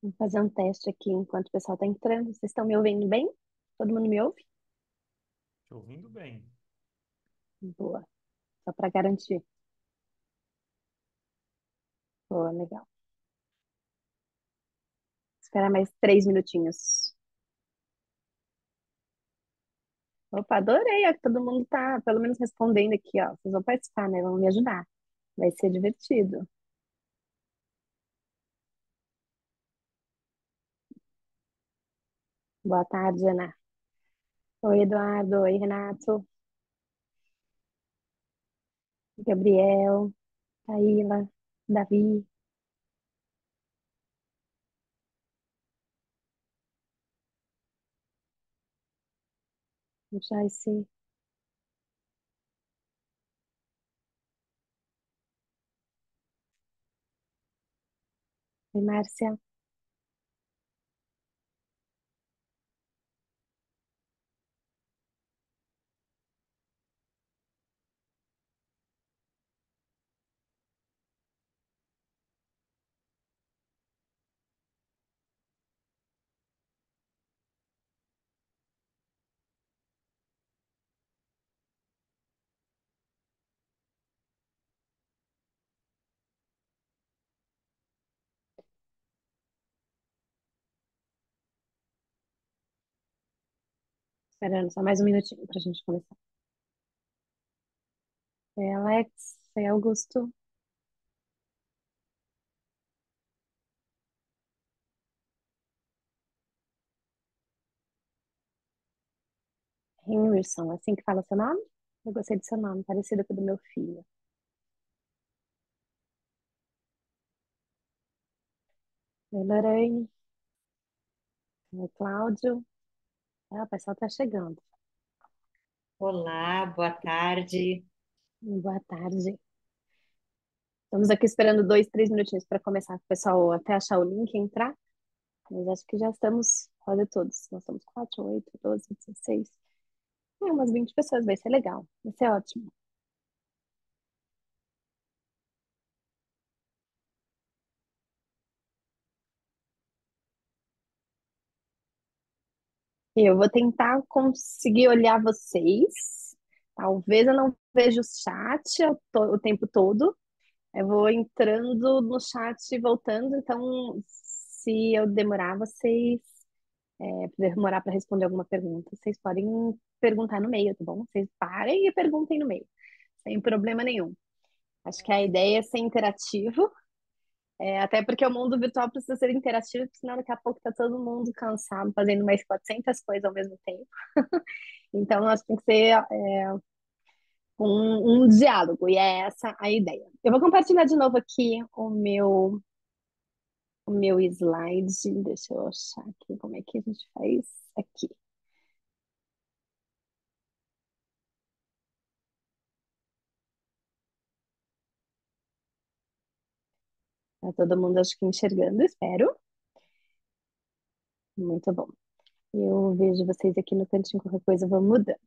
Vou fazer um teste aqui enquanto o pessoal está entrando. Vocês estão me ouvindo bem? Todo mundo me ouve? Te ouvindo bem. Boa. Só para garantir. Boa, legal. Espera mais 3 minutinhos. Opa, adorei, ó, que todo mundo tá pelo menos respondendo aqui, ó. Vocês vão participar, né? Vão me ajudar. Vai ser divertido. Boa tarde, Ana. Oi, Eduardo. Oi, Renato. Gabriel. Taíla. Davi. Joyce. Oi, Márcia. Esperando só mais um minutinho para a gente começar. Oi, Alex. Oi, Augusto. Henderson, assim que fala seu nome? Eu gostei do seu nome, parecido com o do meu filho. Oi, Lorraine. Oi, Cláudio. Ah, o pessoal tá chegando. Olá, boa tarde. Boa tarde. Estamos aqui esperando 2, 3 minutinhos para começar, o pessoal até achar o link e entrar. Mas acho que já estamos quase todos. Nós estamos 4, 8, 12, 16. Umas 20 pessoas, vai ser legal. Vai ser ótimo. E eu vou tentar conseguir olhar vocês. Talvez eu não veja o chat o tempo todo. Eu vou entrando no chat e voltando, então se eu demorar, vocês demorar para responder alguma pergunta, vocês podem perguntar no meio, tá bom? Vocês parem e perguntem no meio, sem problema nenhum. Acho que a ideia é ser interativo, até porque o mundo virtual precisa ser interativo, porque senão daqui a pouco tá todo mundo cansado, fazendo mais 400 coisas ao mesmo tempo. Então, nós tem que ser um diálogo, e é essa a ideia. Eu vou compartilhar de novo aqui o meu slide. Deixa eu achar aqui como é que a gente faz aqui. Tá todo mundo, acho que enxergando, espero. Muito bom. Eu vejo vocês aqui no cantinho, qualquer coisa, vamos mudando.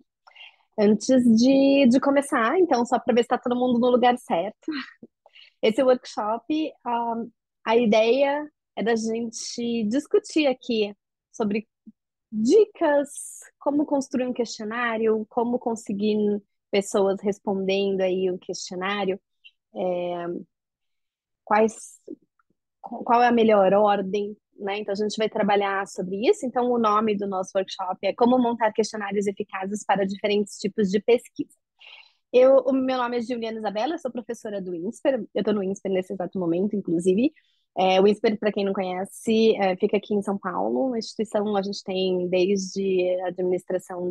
Antes de começar, então, só para ver se está todo mundo no lugar certo. Esse workshop, a ideia é da gente discutir aqui sobre dicas, como construir um questionário, como conseguir pessoas respondendo aí o questionário, quais qual é a melhor ordem, né? Então a gente vai trabalhar sobre isso. Então o nome do nosso workshop é Como montar questionários eficazes para diferentes tipos de pesquisa. O meu nome é Juliana Isabela, eu sou professora do INSPER, eu estou no INSPER nesse exato momento, inclusive. O INSPER, para quem não conhece, fica aqui em São Paulo, uma instituição, a gente tem desde administração,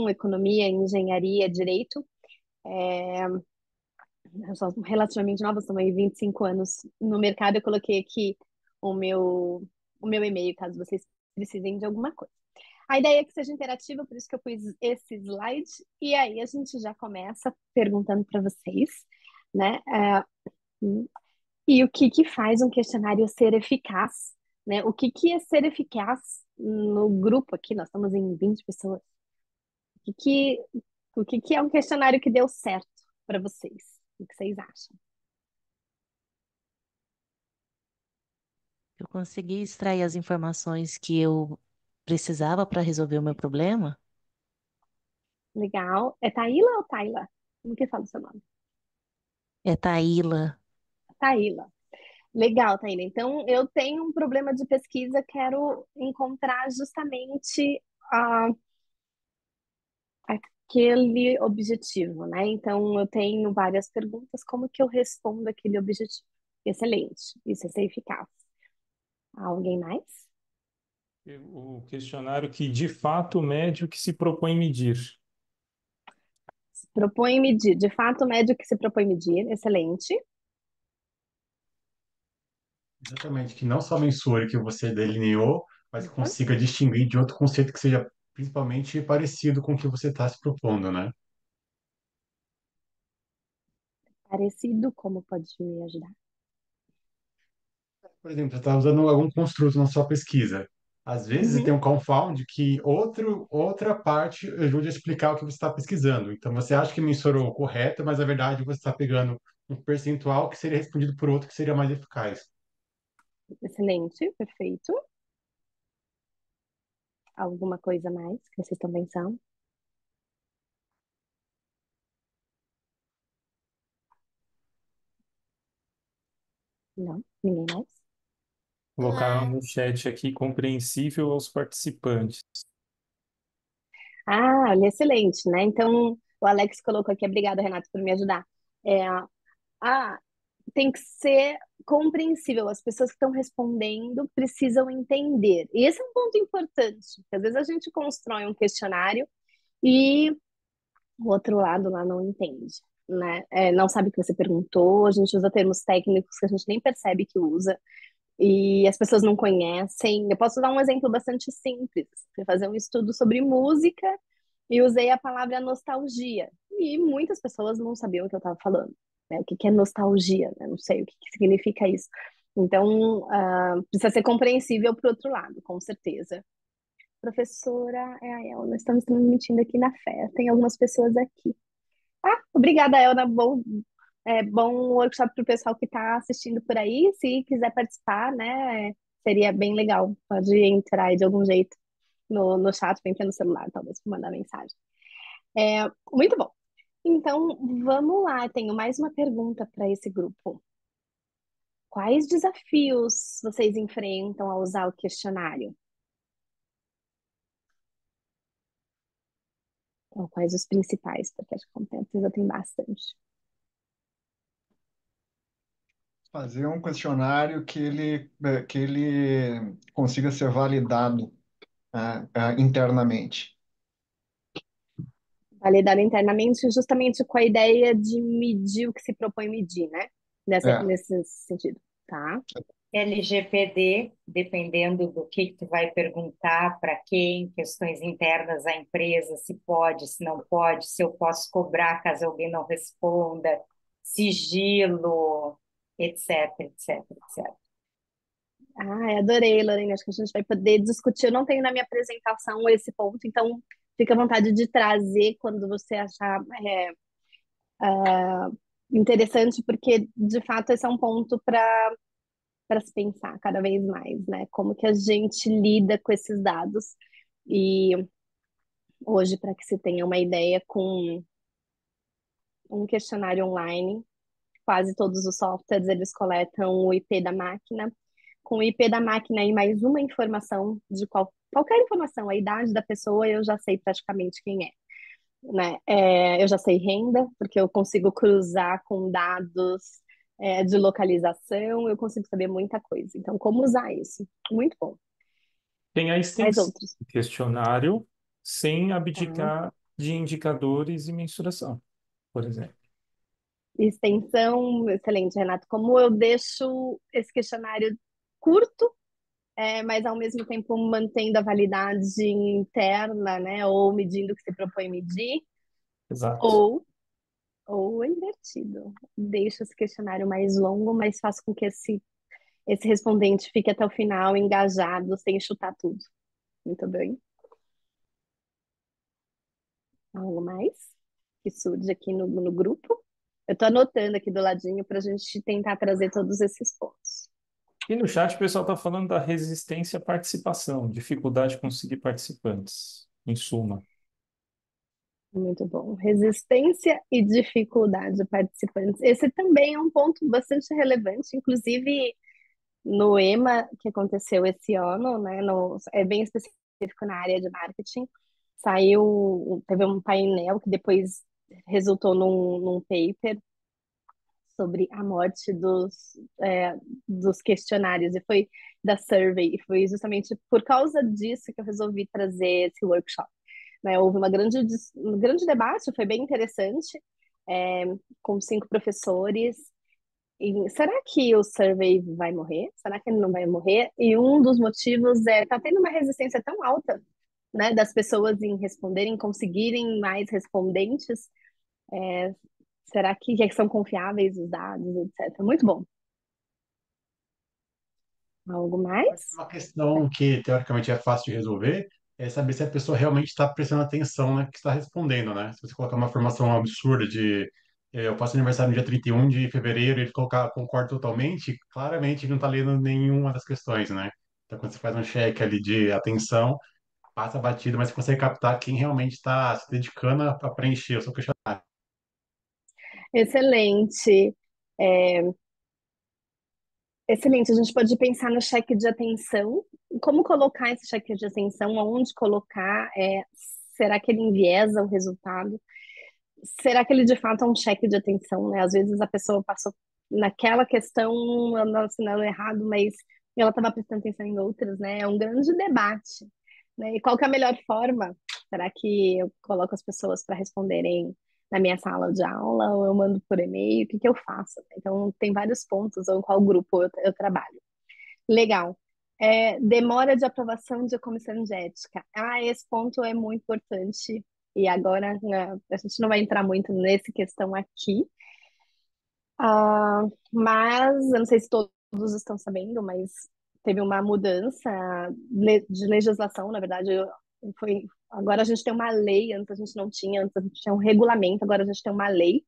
economia, engenharia, direito. Eu sou relativamente nova, sou aí 25 anos no mercado. Eu coloquei aqui o meu, o meu e-mail, caso vocês precisem de alguma coisa. A ideia é que seja interativa, por isso que eu pus esse slide. E aí a gente já começa perguntando para vocês, né? E o que que faz um questionário ser eficaz, né? O que que é ser eficaz no grupo aqui? Nós estamos em 20 pessoas. O que que, o que que é um questionário que deu certo para vocês? O que vocês acham? Eu consegui extrair as informações que eu precisava para resolver o meu problema. Legal. É Taíla ou Taila? Como que fala o seu nome? É Taíla. Taíla. Legal, Taíla. Então, eu tenho um problema de pesquisa, quero encontrar justamente aquele objetivo, né? Então, eu tenho várias perguntas, como que eu respondo aquele objetivo? Excelente, isso é ser eficaz. Alguém mais? O questionário que de fato mede o que se propõe medir. Se propõe medir, de fato, mede o que se propõe medir, excelente. Exatamente, que não só mensure o que você delineou, mas que Opa. consiga distinguir de outro conceito que seja principalmente parecido com o que você está se propondo, né? Parecido, como pode me ajudar? Por exemplo, você está usando algum construto na sua pesquisa. Às vezes Uhum, tem um confound que outra parte ajude a explicar o que você está pesquisando. Então você acha que mensurou correto, mas na verdade você está pegando um percentual que seria respondido por outro que seria mais eficaz. excelente, perfeito. Alguma coisa mais que vocês estão pensando? Não? Ninguém mais? Colocaram no chat aqui compreensível aos participantes. Ah, olha, excelente, né? Então, o Alex colocou aqui, obrigada, Renato, por me ajudar. É, ah, tem que ser compreensível. As pessoas que estão respondendo precisam entender. E esse é um ponto importante, porque às vezes a gente constrói um questionário e o outro lado lá não entende, né? Não sabe o que você perguntou, a gente usa termos técnicos que a gente nem percebe que usa. E as pessoas não conhecem. Eu posso dar um exemplo bastante simples. Fui fazer um estudo sobre música e usei a palavra nostalgia. E muitas pessoas não sabiam o que eu estava falando. Né? O que que é nostalgia? Né? Não sei o que que significa isso. Então, precisa ser compreensível para o outro lado, com certeza. Professora, nós estamos transmitindo aqui na fé. Tem algumas pessoas aqui. Ah, obrigada, Elna. Bom workshop para o pessoal que está assistindo por aí. Se quiser participar, né, seria bem legal. Pode entrar aí de algum jeito no chat, vem no celular, talvez, para mandar mensagem. Muito bom. Então, vamos lá. Tenho mais uma pergunta para esse grupo. Quais desafios vocês enfrentam ao usar o questionário? Ou quais os principais? Porque acho que com certeza tem bastante. Fazer um questionário que ele consiga ser validado, internamente. Validado internamente justamente com a ideia de medir o que se propõe medir, né? É, Nesse sentido, tá? LGPD, dependendo do que tu vai perguntar, para quem, questões internas à empresa, se pode, se não pode, se eu posso cobrar caso alguém não responda, sigilo, etc, etc, etc. Adorei, Lorena. Acho que a gente vai poder discutir. Eu não tenho na minha apresentação esse ponto, então fica à vontade de trazer quando você achar interessante, porque de fato esse é um ponto para se pensar cada vez mais, né? Como que a gente lida com esses dados. E hoje, para que se tenha uma ideia, com um questionário online, quase todos os softwares eles coletam o IP da máquina. Com o IP da máquina e mais uma informação de qualquer informação, a idade da pessoa, eu já sei praticamente quem é. Né? Eu já sei renda, porque eu consigo cruzar com dados de localização, eu consigo saber muita coisa. Então, como usar isso? Muito bom. Tem a Mais extensão outros. do questionário sem Tá? abdicar de indicadores e mensuração, por exemplo. Extensão, excelente, Renato. Como eu deixo esse questionário curto, mas ao mesmo tempo mantendo a validade interna, né? Ou medindo o que se propõe medir, Exato. ou, ou invertido. Deixo esse questionário mais longo, mas faço com que esse respondente fique até o final engajado, sem chutar tudo. Muito bem. Algo mais que surge aqui no grupo? Eu estou anotando aqui do ladinho para a gente tentar trazer todos esses pontos. E no chat o pessoal está falando da resistência à participação, dificuldade de conseguir participantes, em suma. Muito bom. Resistência e dificuldade de participantes. Esse também é um ponto bastante relevante, inclusive no EMA que aconteceu esse ano, né? É bem específico na área de marketing. Teve um painel que depois resultou num paper sobre a morte dos questionários, e foi da survey, e foi justamente por causa disso que eu resolvi trazer esse workshop. Né? Houve um grande debate, foi bem interessante, é, com 5 professores. E será que o survey vai morrer? Será que ele não vai morrer? E um dos motivos tá tendo uma resistência tão alta, né, das pessoas em responderem, conseguirem mais respondentes. É, será que são confiáveis os dados, etc. Muito bom. Algo mais? Uma questão que teoricamente é fácil de resolver é saber se a pessoa realmente está prestando atenção na que está respondendo, né? Se você colocar uma informação absurda de eu faço aniversário no dia 31 de fevereiro e ele colocar concordo totalmente, claramente ele não está lendo nenhuma das questões, né? Então, quando você faz um check ali de atenção, passa batido, mas você consegue captar quem realmente está se dedicando a preencher o seu questionário. Excelente. É, excelente. A gente pode pensar no cheque de atenção. Como colocar esse cheque de atenção? Onde colocar? Será que ele enviesa o resultado? Será que ele de fato é um cheque de atenção, né? Às vezes a pessoa passou naquela questão, ela assinalou errado, mas ela estava prestando atenção em outras, né? É um grande debate, né? E qual que é a melhor forma? Será que eu coloco as pessoas para responderem na minha sala de aula ou eu mando por e-mail? O que que eu faço? Então, tem vários pontos, ou em qual grupo eu trabalho. Legal. Demora de aprovação de comissão de ética. Esse ponto é muito importante. E agora, né, a gente não vai entrar muito nessa questão aqui. Mas, eu não sei se todos estão sabendo, mas teve uma mudança de legislação, na verdade, agora a gente tem uma lei, antes a gente tinha um regulamento, agora a gente tem uma lei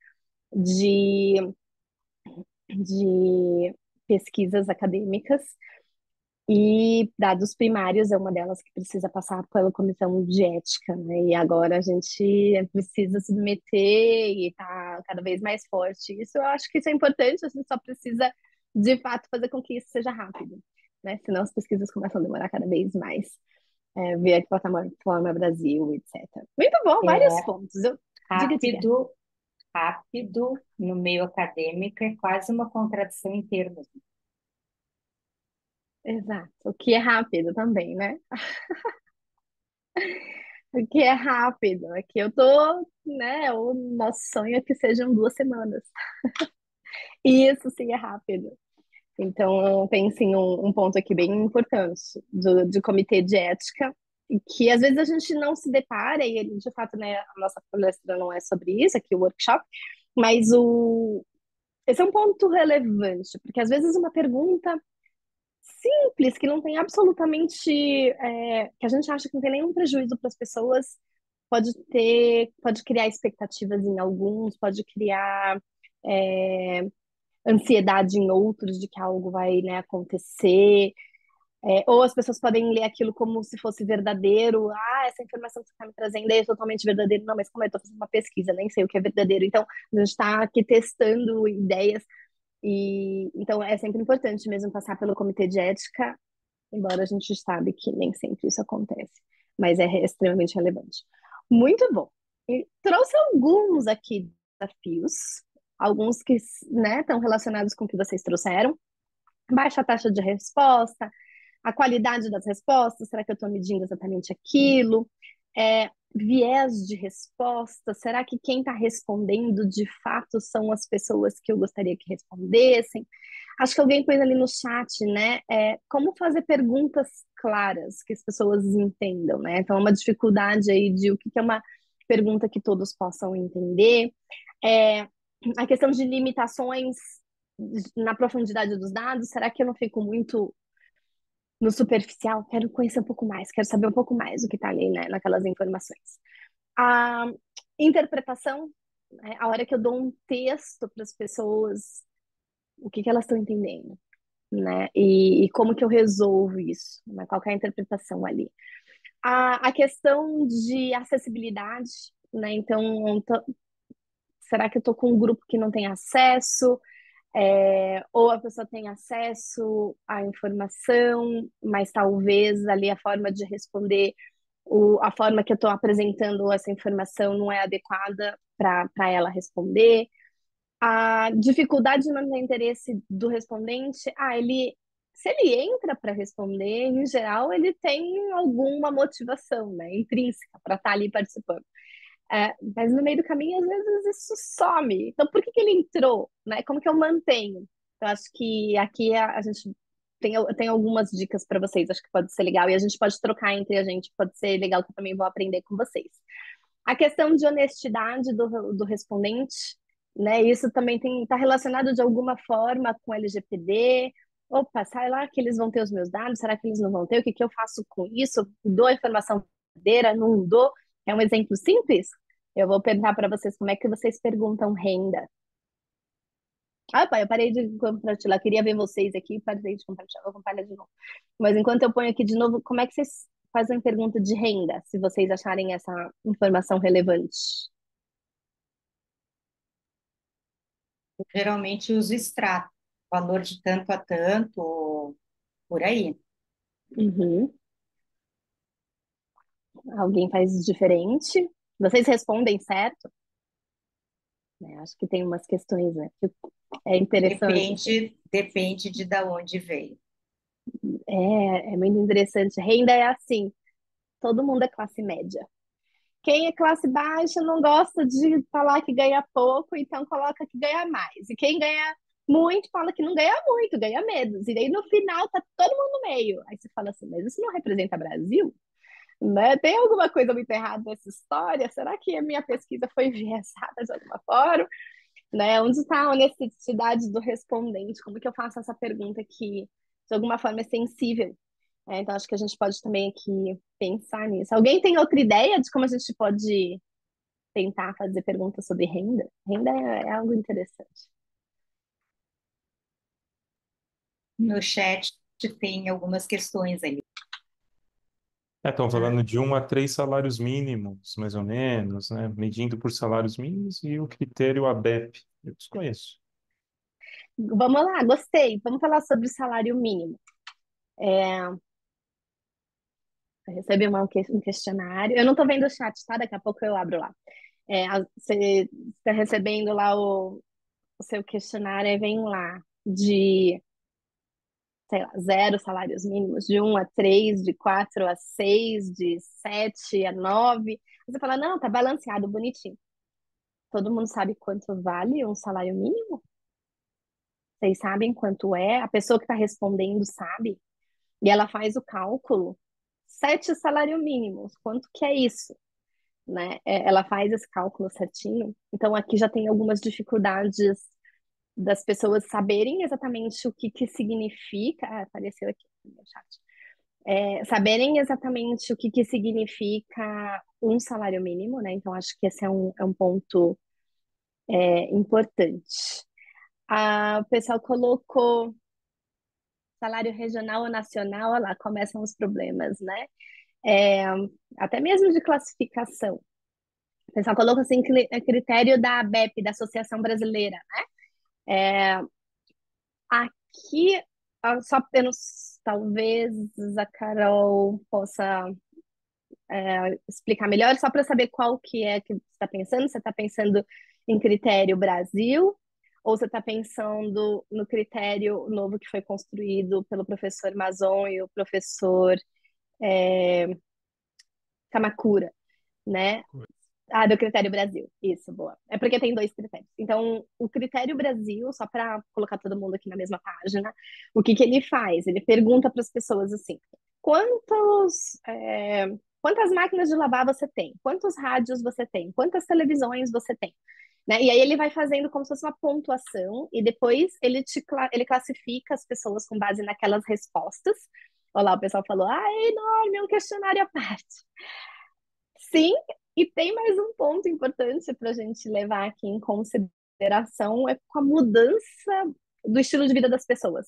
de, de pesquisas acadêmicas. E dados primários é uma delas que precisa passar pela comissão de ética, né? E agora a gente precisa submeter e tá cada vez mais forte. Isso eu acho que isso é importante, a gente só precisa de fato fazer com que isso seja rápido, né? Senão as pesquisas começam a demorar cada vez mais. Ver a plataforma Brasil, etc. Muito bom, vários É pontos. Diga. rápido, rápido no meio acadêmico é quase uma contradição em termos. Exato. O que é rápido também, né? O que é rápido. Aqui eu tô, né? O nosso sonho é que sejam 2 semanas. E isso sim é rápido. Então, tem sim um ponto aqui bem importante de comitê de ética, e que às vezes a gente não se depara, e de fato, né, a nossa palestra não é sobre isso, aqui o workshop, mas esse é um ponto relevante, porque às vezes uma pergunta simples, que não tem absolutamente, que a gente acha que não tem nenhum prejuízo para as pessoas, pode criar expectativas em alguns, pode criar é, ansiedade em outros de que algo vai, né, acontecer. Ou as pessoas podem ler aquilo como se fosse verdadeiro. Essa informação que você está me trazendo é totalmente verdadeira. Não, mas como eu estou fazendo uma pesquisa, nem sei o que é verdadeiro. Então, a gente está aqui testando ideias. E então é sempre importante mesmo passar pelo comitê de ética, embora a gente sabe que nem sempre isso acontece, mas é extremamente relevante. Muito bom. E trouxe alguns aqui desafios, alguns que, né, estão relacionados com o que vocês trouxeram. Baixa taxa de resposta, a qualidade das respostas, será que eu estou medindo exatamente aquilo? Viés de resposta, será que quem está respondendo de fato são as pessoas que eu gostaria que respondessem? Acho que alguém pôs ali no chat, né? Como fazer perguntas claras que as pessoas entendam, né? Então, é uma dificuldade aí de o que é uma pergunta que todos possam entender. É, a questão de limitações na profundidade dos dados, será que eu não fico muito no superficial? Quero conhecer um pouco mais, quero saber um pouco mais do que está ali, né, naquelas informações. A interpretação, né, a hora que eu dou um texto para as pessoas, o que elas estão entendendo? né? E como que eu resolvo isso? Né? Qual que é a interpretação ali? A questão de acessibilidade, né? Então, será que eu estou com um grupo que não tem acesso? Ou a pessoa tem acesso à informação, mas talvez ali a forma de responder, a forma que eu estou apresentando essa informação não é adequada para ela responder. A dificuldade de manter interesse do respondente, se ele entra para responder, em geral, ele tem alguma motivação, né, intrínseca para estar ali participando. Mas no meio do caminho, às vezes, isso some. Então, por que que ele entrou? Né? Como que eu mantenho? Eu acho que aqui a gente tem algumas dicas para vocês, acho que pode ser legal, e a gente pode trocar entre a gente, pode ser legal que eu também vou aprender com vocês. A questão de honestidade do respondente, né? Isso também está relacionado de alguma forma com LGPD. Opa, sai lá que eles vão ter os meus dados, será que eles não vão ter? O que que eu faço com isso? Dou a informação verdadeira? Não dou? É um exemplo simples? Eu vou perguntar para vocês como é que vocês perguntam renda. Ah, pai, eu parei de compartilhar. Queria ver vocês aqui, parei de compartilhar, vou compartilhar de novo. Mas enquanto eu ponho aqui de novo, como é que vocês fazem pergunta de renda, se vocês acharem essa informação relevante? Geralmente uso extrato, valor de tanto a tanto, por aí. Uhum. Alguém faz diferente? Vocês respondem certo? Acho que tem umas questões, né, que é interessante, assim. Depende de da onde veio. É muito interessante. Renda é assim, todo mundo é classe média. Quem é classe baixa não gosta de falar que ganha pouco, então coloca que ganha mais. E quem ganha muito fala que não ganha muito, ganha menos. E daí no final tá todo mundo no meio. Aí você fala assim, mas isso não representa Brasil? Né? Tem alguma coisa muito errada nessa história? Será que a minha pesquisa foi enviesada de alguma forma? Né? Onde está a honestidade do respondente? Como que eu faço essa pergunta que, de alguma forma, é sensível? Então, acho que a gente pode também aqui pensar nisso. Alguém tem outra ideia de como a gente pode tentar fazer perguntas sobre renda? Renda é algo interessante. No chat tem algumas questões ali. Estão falando de 1 a 3 salários mínimos, mais ou menos, né? Medindo por salários mínimos e o critério ABEP. Eu desconheço. Vamos lá, gostei. Vamos falar sobre o salário mínimo. Eu recebi um questionário. Eu não estou vendo o chat, tá? Daqui a pouco eu abro lá. Você está recebendo lá o seu questionário e vem lá de, sei lá, 0 salários mínimos, de 1 a 3, de 4 a 6, de 7 a 9. Você fala, não, tá balanceado, bonitinho. Todo mundo sabe quanto vale um salário mínimo? Vocês sabem quanto é? A pessoa que está respondendo sabe? E ela faz o cálculo. 7 salários mínimos, quanto que é isso? Né? Ela faz esse cálculo certinho. Então, aqui já tem algumas dificuldades das pessoas saberem exatamente o que significa. Apareceu aqui no meu chat. Saberem exatamente o que significa um salário mínimo, né? Então, acho que esse é um ponto importante. O pessoal colocou salário regional ou nacional, olha lá, começam os problemas, né? É, Até mesmo de classificação. O pessoal colocou assim, critério da ABEP, da Associação Brasileira, né? Aqui, só apenas, talvez a Carol possa explicar melhor, só para saber qual que é que você está pensando. Você está pensando em critério Brasil ou você está pensando no critério novo que foi construído pelo professor Mazon e o professor Kamakura, né? Do critério Brasil. Isso, boa. É porque tem 2 critérios. Então, o critério Brasil, só para colocar todo mundo aqui na mesma página, o que ele faz? Ele pergunta para as pessoas assim: quantas máquinas de lavar você tem? Quantos rádios você tem? Quantas televisões você tem? Né? E aí ele vai fazendo como se fosse uma pontuação e depois ele classifica as pessoas com base naquelas respostas. Olha lá, o pessoal falou, é enorme, é um questionário à parte. Sim, e tem mais um ponto importante para a gente levar aqui em consideração, é com a mudança do estilo de vida das pessoas.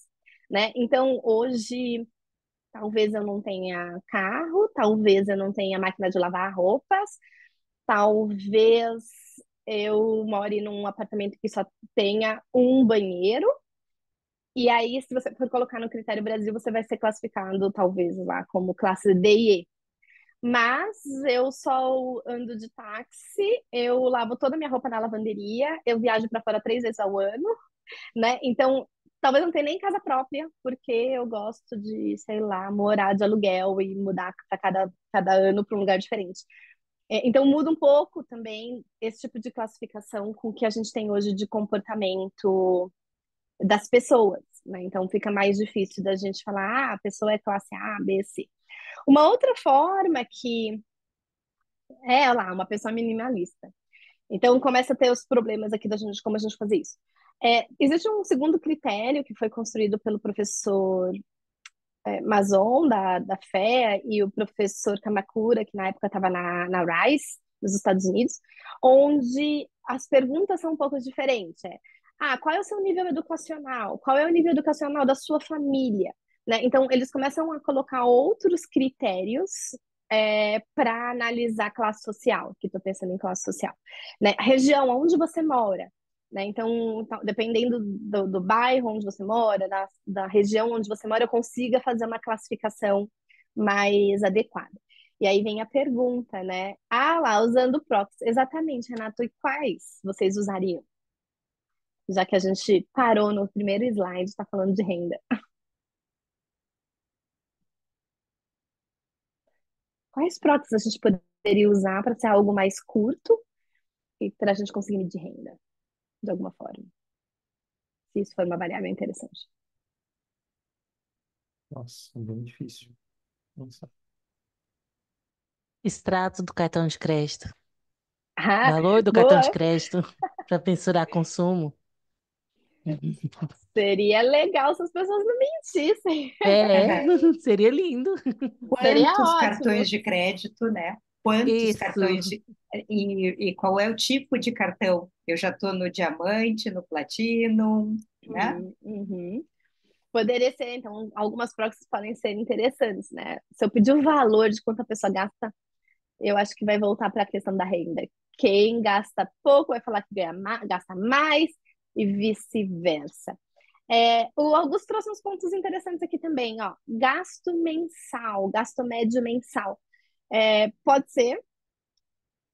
né? Então, hoje, talvez eu não tenha carro, talvez eu não tenha máquina de lavar roupas, talvez eu more num apartamento que só tenha um banheiro. E aí, se você for colocar no critério Brasil, você vai ser classificado, talvez, lá como classe D e E. Mas eu só ando de táxi, eu lavo toda a minha roupa na lavanderia, eu viajo para fora 3 vezes ao ano, né? Então, talvez não tenha nem casa própria, porque eu gosto de, sei lá, morar de aluguel e mudar para cada ano para um lugar diferente. Então, muda um pouco também esse tipo de classificação com o que a gente tem hoje de comportamento das pessoas, né? Então, fica mais difícil da gente falar, ah, a pessoa é classe A, B, C. Uma outra forma que é lá, uma pessoa minimalista. Então, começa a ter os problemas aqui da gente, como a gente fazer isso. Existe um segundo critério que foi construído pelo professor Mazon, da FEA, e o professor Kamakura, que na época estava na Rice, nos Estados Unidos, onde as perguntas são um pouco diferentes. Qual é o seu nível educacional? Qual é o nível educacional da sua família? Né? Então, eles começam a colocar outros critérios para analisar classe social, que estou pensando em classe social. Né? Região, onde você mora? Né? Então, dependendo do bairro onde você mora, da região onde você mora, eu consiga fazer uma classificação mais adequada. E aí vem a pergunta, né? Ah, lá, usando proxies. Exatamente, Renato, e quais vocês usariam? Já que a gente parou no primeiro slide, está falando de renda. Quais proxies a gente poderia usar para ser algo mais curto e para a gente conseguir medir renda, de alguma forma? Se isso for uma variável interessante. Nossa, é bem difícil. Nossa. Extrato do cartão de crédito. Ah, Valor do cartão de boa! crédito para mensurar consumo. Seria legal se as pessoas não mentissem. É, seria lindo. Seria Quantos ótimo. cartões de crédito, né? Quantos cartões Isso. e qual é o tipo de cartão? Eu já estou no diamante, no platino, né? Uhum. Poderia ser, então, algumas proxies podem ser interessantes, né? Se eu pedir o valor de quanto a pessoa gasta, eu acho que vai voltar para a questão da renda. Quem gasta pouco vai falar que gasta mais e vice-versa. O Augusto trouxe uns pontos interessantes aqui também, ó. Gasto mensal, gasto médio mensal. Pode ser.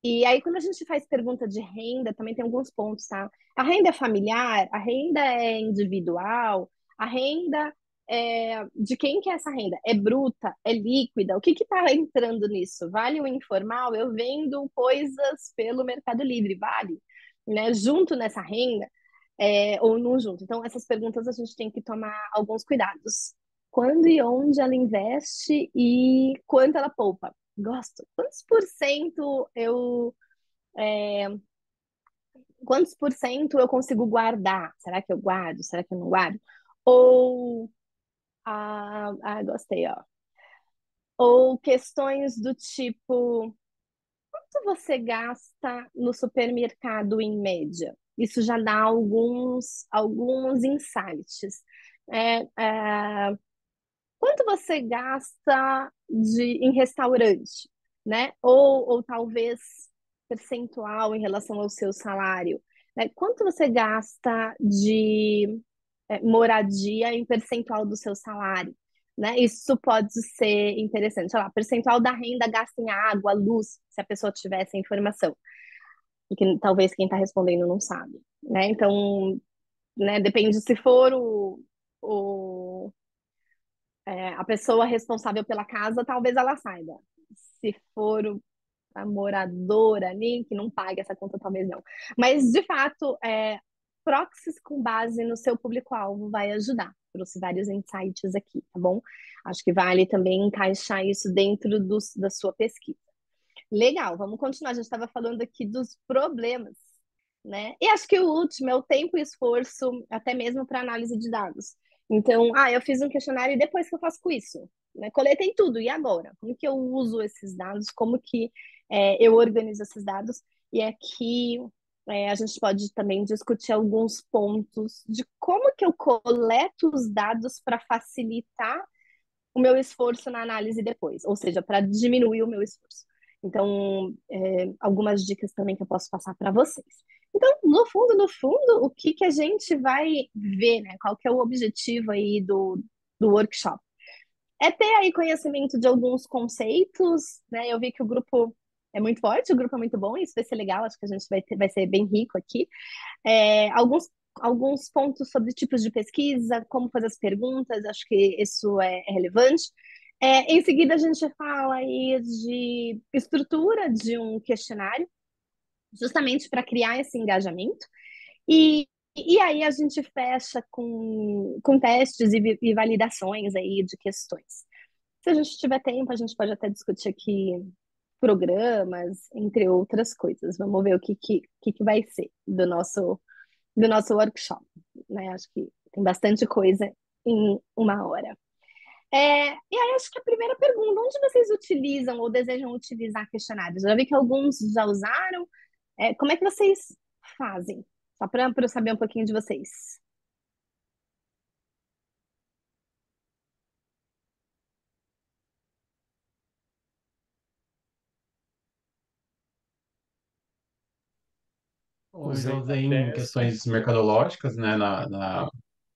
E aí, quando a gente faz pergunta de renda, também tem alguns pontos, tá? A renda é familiar, a renda é individual, a renda de quem que é essa renda? É bruta? É líquida? O que que tá entrando nisso? Vale o informal? Eu vendo coisas pelo Mercado Livre, vale? Né? Junto nessa renda, ou não junto? Então, essas perguntas a gente tem que tomar alguns cuidados. Quando e onde ela investe e quanto ela poupa? Gosto. Quantos por cento eu consigo guardar? Será que eu guardo? Será que eu não guardo? Ou, gostei, ó. Ou questões do tipo, quanto você gasta no supermercado em média? Isso já dá alguns insights. É, é, quanto você gasta em restaurante, né? Ou talvez percentual em relação ao seu salário, né? Quanto você gasta de moradia em percentual do seu salário, né? Isso pode ser interessante. Sei lá, percentual da renda gasta em água, luz, se a pessoa tiver essa informação. E que talvez quem está respondendo não sabe, né? Então, né, depende se for o a pessoa responsável pela casa, talvez ela saiba. Se for a moradora ali, que não paga essa conta, talvez não. Mas, de fato, proxies com base no seu público-alvo vai ajudar. Trouxe vários insights aqui, tá bom? Acho que vale também encaixar isso dentro da sua pesquisa. Legal, vamos continuar. A gente estava falando aqui dos problemas, né? E acho que o último é o tempo e esforço, até mesmo para análise de dados. Então, eu fiz um questionário e depois que eu faço com isso? Né? Coletei tudo, e agora? Como que eu uso esses dados? Como que eu organizo esses dados? E aqui a gente pode também discutir alguns pontos de como que eu coleto os dados para facilitar o meu esforço na análise depois, ou seja, para diminuir o meu esforço. Então, algumas dicas também que eu posso passar para vocês. Então, no fundo, o que que a gente vai ver, né? Qual que é o objetivo aí do workshop? É ter aí conhecimento de alguns conceitos, né? Eu vi que o grupo é muito forte, o grupo é muito bom, isso vai ser legal, acho que a gente vai ser bem rico aqui. Alguns pontos sobre tipos de pesquisa, como fazer as perguntas, acho que isso é relevante. Em seguida, a gente fala aí de estrutura de um questionário, justamente para criar esse engajamento. E aí a gente fecha com testes e validações aí de questões. Se a gente tiver tempo, a gente pode até discutir aqui programas, entre outras coisas. Vamos ver o que vai ser do nosso workshop, né? Acho que tem bastante coisa em uma hora. E aí, acho que a primeira pergunta, onde vocês utilizam ou desejam utilizar questionários? Eu já vi que alguns já usaram. Como é que vocês fazem? Só para eu saber um pouquinho de vocês. Eu já Usei na usei em tese. questões mercadológicas, né,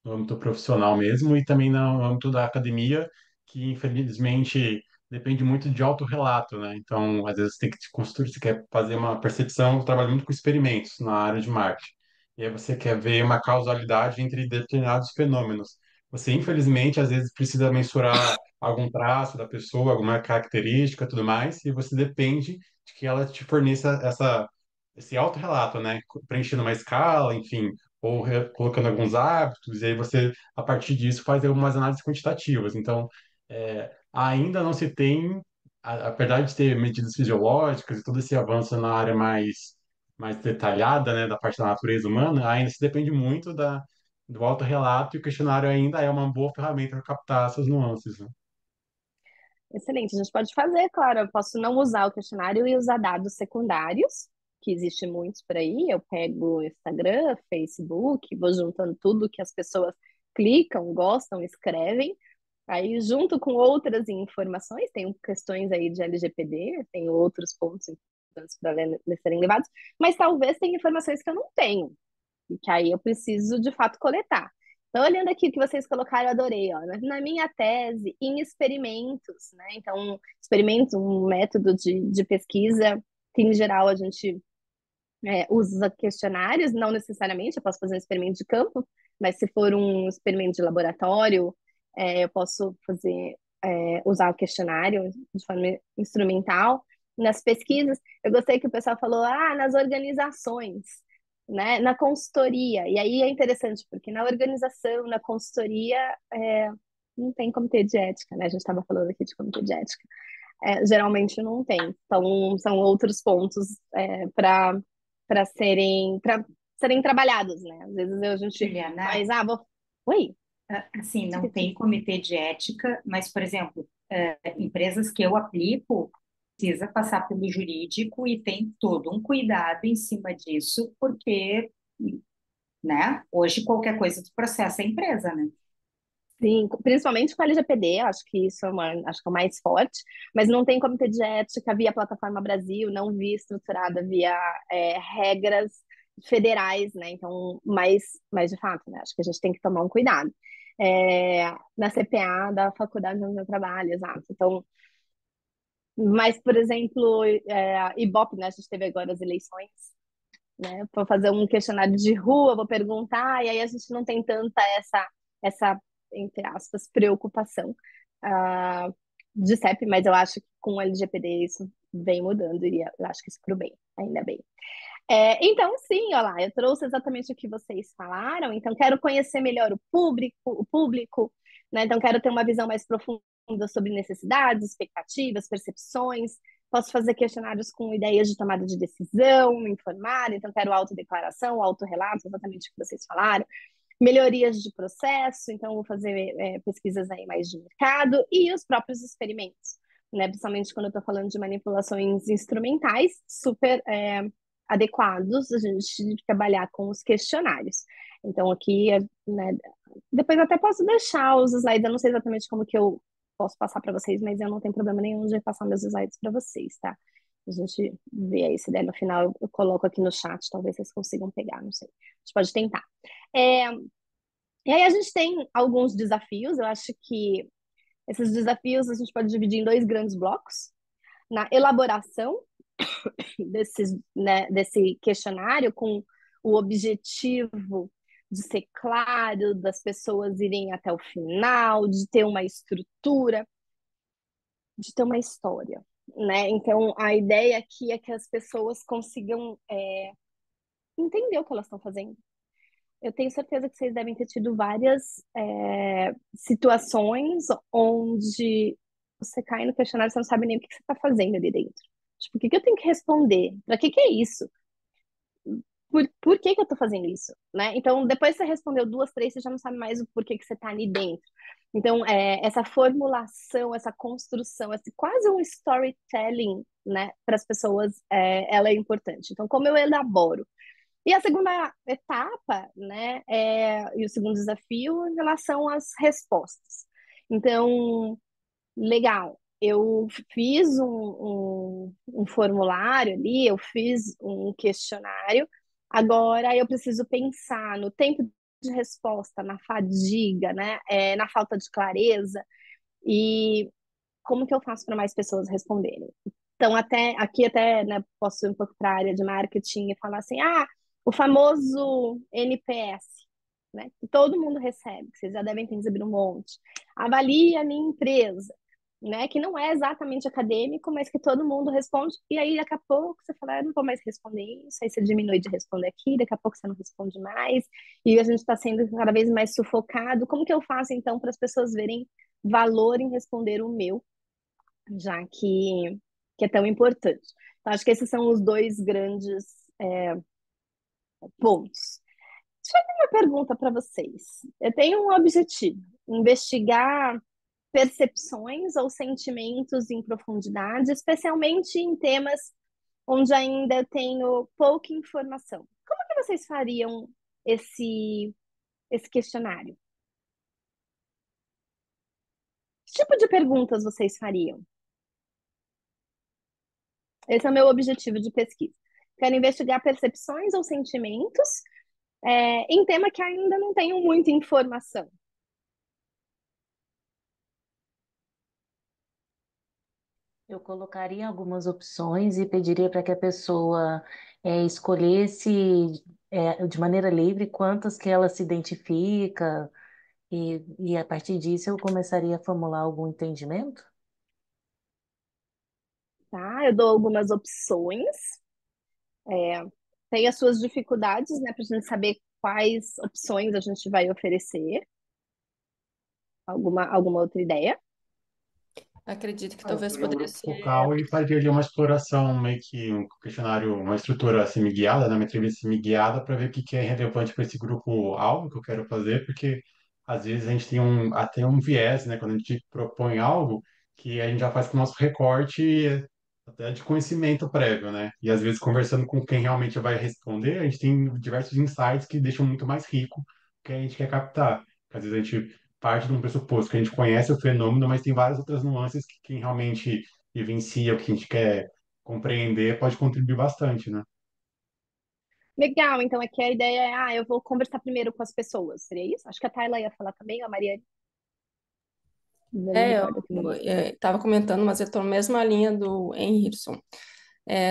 no âmbito profissional mesmo, e também no âmbito da academia, que infelizmente depende muito de autorrelato, né? Então, às vezes tem que te construir, você quer fazer uma percepção, eu trabalho muito com experimentos na área de marketing. E aí você quer ver uma causalidade entre determinados fenômenos. Você, infelizmente, às vezes precisa mensurar algum traço da pessoa, alguma característica, tudo mais, e você depende de que ela te forneça esse autorrelato, né? Preenchendo uma escala, enfim, ou colocando alguns hábitos, e aí você, a partir disso, faz algumas análises quantitativas. Então, ainda não se tem, apesar de ter medidas fisiológicas e todo esse avanço na área mais detalhada, né, da parte da natureza humana, ainda se depende muito do autorrelato, e o questionário ainda é uma boa ferramenta para captar essas nuances, né? Excelente, a gente pode fazer, claro, eu posso não usar o questionário e usar dados secundários, que existem muitos por aí. Eu pego Instagram, Facebook, vou juntando tudo que as pessoas clicam, gostam, escrevem. Aí, junto com outras informações, tem questões aí de LGPD, tem outros pontos importantes para serem levados, mas talvez tenha informações que eu não tenho, e que aí eu preciso de fato coletar. Então, olhando aqui o que vocês colocaram, eu adorei, ó, na minha tese, em experimentos, né? Então, experimentos, um método de pesquisa, que em geral a gente usa questionários, não necessariamente, eu posso fazer um experimento de campo, mas se for um experimento de laboratório, eu posso usar o questionário de forma instrumental. Nas pesquisas, eu gostei que o pessoal falou, nas organizações, né, na consultoria, e aí é interessante, porque na organização, na consultoria, não tem comitê de ética, né, a gente estava falando aqui de comitê de ética, geralmente não tem, então são outros pontos para serem trabalhados, né? Às vezes a gente Juliana, faz, oi, assim, não diga, tem diga. comitê de ética, mas, por exemplo, empresas que eu aplico precisa passar pelo jurídico e tem todo um cuidado em cima disso, porque, né, hoje qualquer coisa tu processa a empresa, né? Sim, principalmente com a LGPD, acho que isso acho que é o mais forte, mas não tem comitê de ética via Plataforma Brasil, não via estruturada via regras federais, né? Então, mais de fato, né? Acho que a gente tem que tomar um cuidado. Na CPA da faculdade onde eu trabalho, exato. Então, mas, por exemplo, Ibope, né? A gente teve agora as eleições, né? Vou fazer um questionário de rua, vou perguntar, e aí a gente não tem tanta essa entre aspas, preocupação ah, de CEP, mas eu acho que com o LGPD isso vem mudando, e eu acho que isso para o bem, ainda bem. Então, sim, olha lá, eu trouxe exatamente o que vocês falaram, então quero conhecer melhor o público, né? Então quero ter uma visão mais profunda sobre necessidades, expectativas, percepções, posso fazer questionários com ideias de tomada de decisão, me informar, então quero autodeclaração, autorrelato, exatamente o que vocês falaram, melhorias de processo, então vou fazer pesquisas aí mais de mercado e os próprios experimentos, né? Principalmente quando eu estou falando de manipulações instrumentais, super adequados a gente trabalhar com os questionários. Então, aqui, né, depois até posso deixar os slides, eu não sei exatamente como que eu posso passar para vocês, mas eu não tenho problema nenhum de passar meus slides para vocês, tá? A gente vê aí, se der no final, eu coloco aqui no chat, talvez vocês consigam pegar, não sei. A gente pode tentar. E aí a gente tem alguns desafios, eu acho que esses desafios a gente pode dividir em dois grandes blocos. Na elaboração desse questionário, com o objetivo de ser claro, das pessoas irem até o final, de ter uma estrutura, de ter uma história, né? Então, a ideia aqui é que as pessoas consigam entender o que elas estão fazendo. Eu tenho certeza que vocês devem ter tido várias situações onde você cai no questionário e você não sabe nem o que você está fazendo ali dentro. Tipo, o que eu tenho que responder? Para que é isso? Por que eu tô fazendo isso, né? Então, depois que você respondeu duas, três, você já não sabe mais o porquê que você tá ali dentro. Então, essa formulação, essa construção, esse quase um storytelling, né, para as pessoas, ela é importante. Então, como eu elaboro? E a segunda etapa, né, e o segundo desafio em relação às respostas. Então, legal, eu fiz um formulário ali, eu fiz um questionário, agora eu preciso pensar no tempo de resposta, na fadiga, né, na falta de clareza, e como que eu faço para mais pessoas responderem. Então, até, né, posso ir um pouco para a área de marketing e falar assim, o famoso NPS, né, que todo mundo recebe, que vocês já devem ter recebido um monte. Avalie a minha empresa, né, que não é exatamente acadêmico, mas que todo mundo responde, e aí daqui a pouco você fala, eu não vou mais responder isso, aí você diminui de responder aqui, daqui a pouco você não responde mais, e a gente está sendo cada vez mais sufocado. Como que eu faço, então, para as pessoas verem valor em responder o meu, já que é tão importante? Então, acho que esses são os dois grandes pontos. Deixa eu fazer uma pergunta para vocês. Eu tenho um objetivo, investigar percepções ou sentimentos em profundidade, especialmente em temas onde ainda eu tenho pouca informação. Como que vocês fariam esse questionário? Que tipo de perguntas vocês fariam? Esse é o meu objetivo de pesquisa. Quero investigar percepções ou sentimentos em tema que ainda não tenho muita informação. Eu colocaria algumas opções e pediria para que a pessoa escolhesse de maneira livre quantas que ela se identifica e a partir disso eu começaria a formular algum entendimento. Tá? Eu dou algumas opções. Tem as suas dificuldades, né, para a gente saber quais opções a gente vai oferecer. Alguma outra ideia? Acredito que Eu talvez faria um poderia grupo ser. focal e faria ali uma exploração, meio que um questionário, uma estrutura semi-guiada, né, uma entrevista semi-guiada, para ver o que que é relevante para esse grupo-alvo que eu quero fazer, porque às vezes a gente tem até um viés, né, quando a gente propõe algo, que a gente já faz com o nosso recorte até de conhecimento prévio, né? E às vezes conversando com quem realmente vai responder, a gente tem diversos insights que deixam muito mais rico o que a gente quer captar. Às vezes a gente parte de um pressuposto que a gente conhece o fenômeno, mas tem várias outras nuances que quem realmente vivencia o que a gente quer compreender pode contribuir bastante, né? Legal, então aqui a ideia eu vou conversar primeiro com as pessoas, seria isso? Acho que a Tayla ia falar também, a Maria, eu não me É, recordo aqui no eu momento. estava comentando, mas eu estou na mesma linha do Henrison.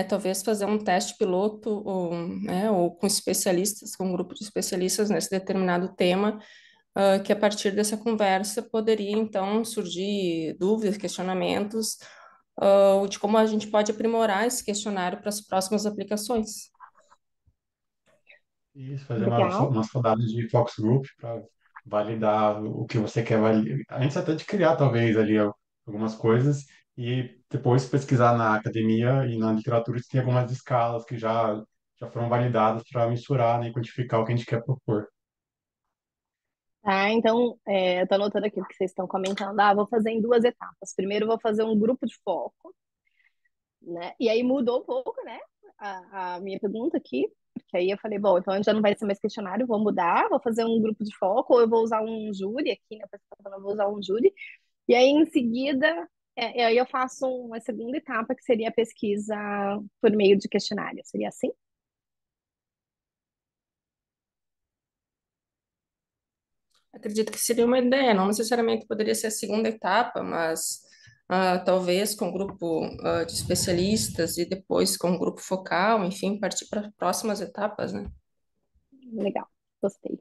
Talvez fazer um teste piloto ou com especialistas, com um grupo de especialistas nesse determinado tema, que a partir dessa conversa poderia então surgir dúvidas, questionamentos, de como a gente pode aprimorar esse questionário para as próximas aplicações. Isso, fazer Legal. umas rodadas de focus group para validar o que você quer validar. Antes até de criar, talvez, ali algumas coisas e depois pesquisar na academia e na literatura se tem algumas escalas que já foram validadas para mensurar, né, e quantificar o que a gente quer propor. Tá, então, eu tô anotando aqui o que vocês estão comentando. Vou fazer em duas etapas. Primeiro, eu vou fazer um grupo de foco. né? E aí mudou um pouco, né, a minha pergunta aqui, porque aí eu falei, bom, então já não vai ser mais questionário, vou mudar, vou fazer um grupo de foco, ou eu vou usar um júri aqui, né, a pessoa tá falando, eu vou usar um júri, e aí em seguida, aí eu faço uma segunda etapa, que seria a pesquisa por meio de questionário, seria assim? Acredito que seria uma ideia, não necessariamente poderia ser a segunda etapa, mas talvez com um grupo de especialistas e depois com um grupo focal, enfim, partir para próximas etapas, né? Legal, gostei.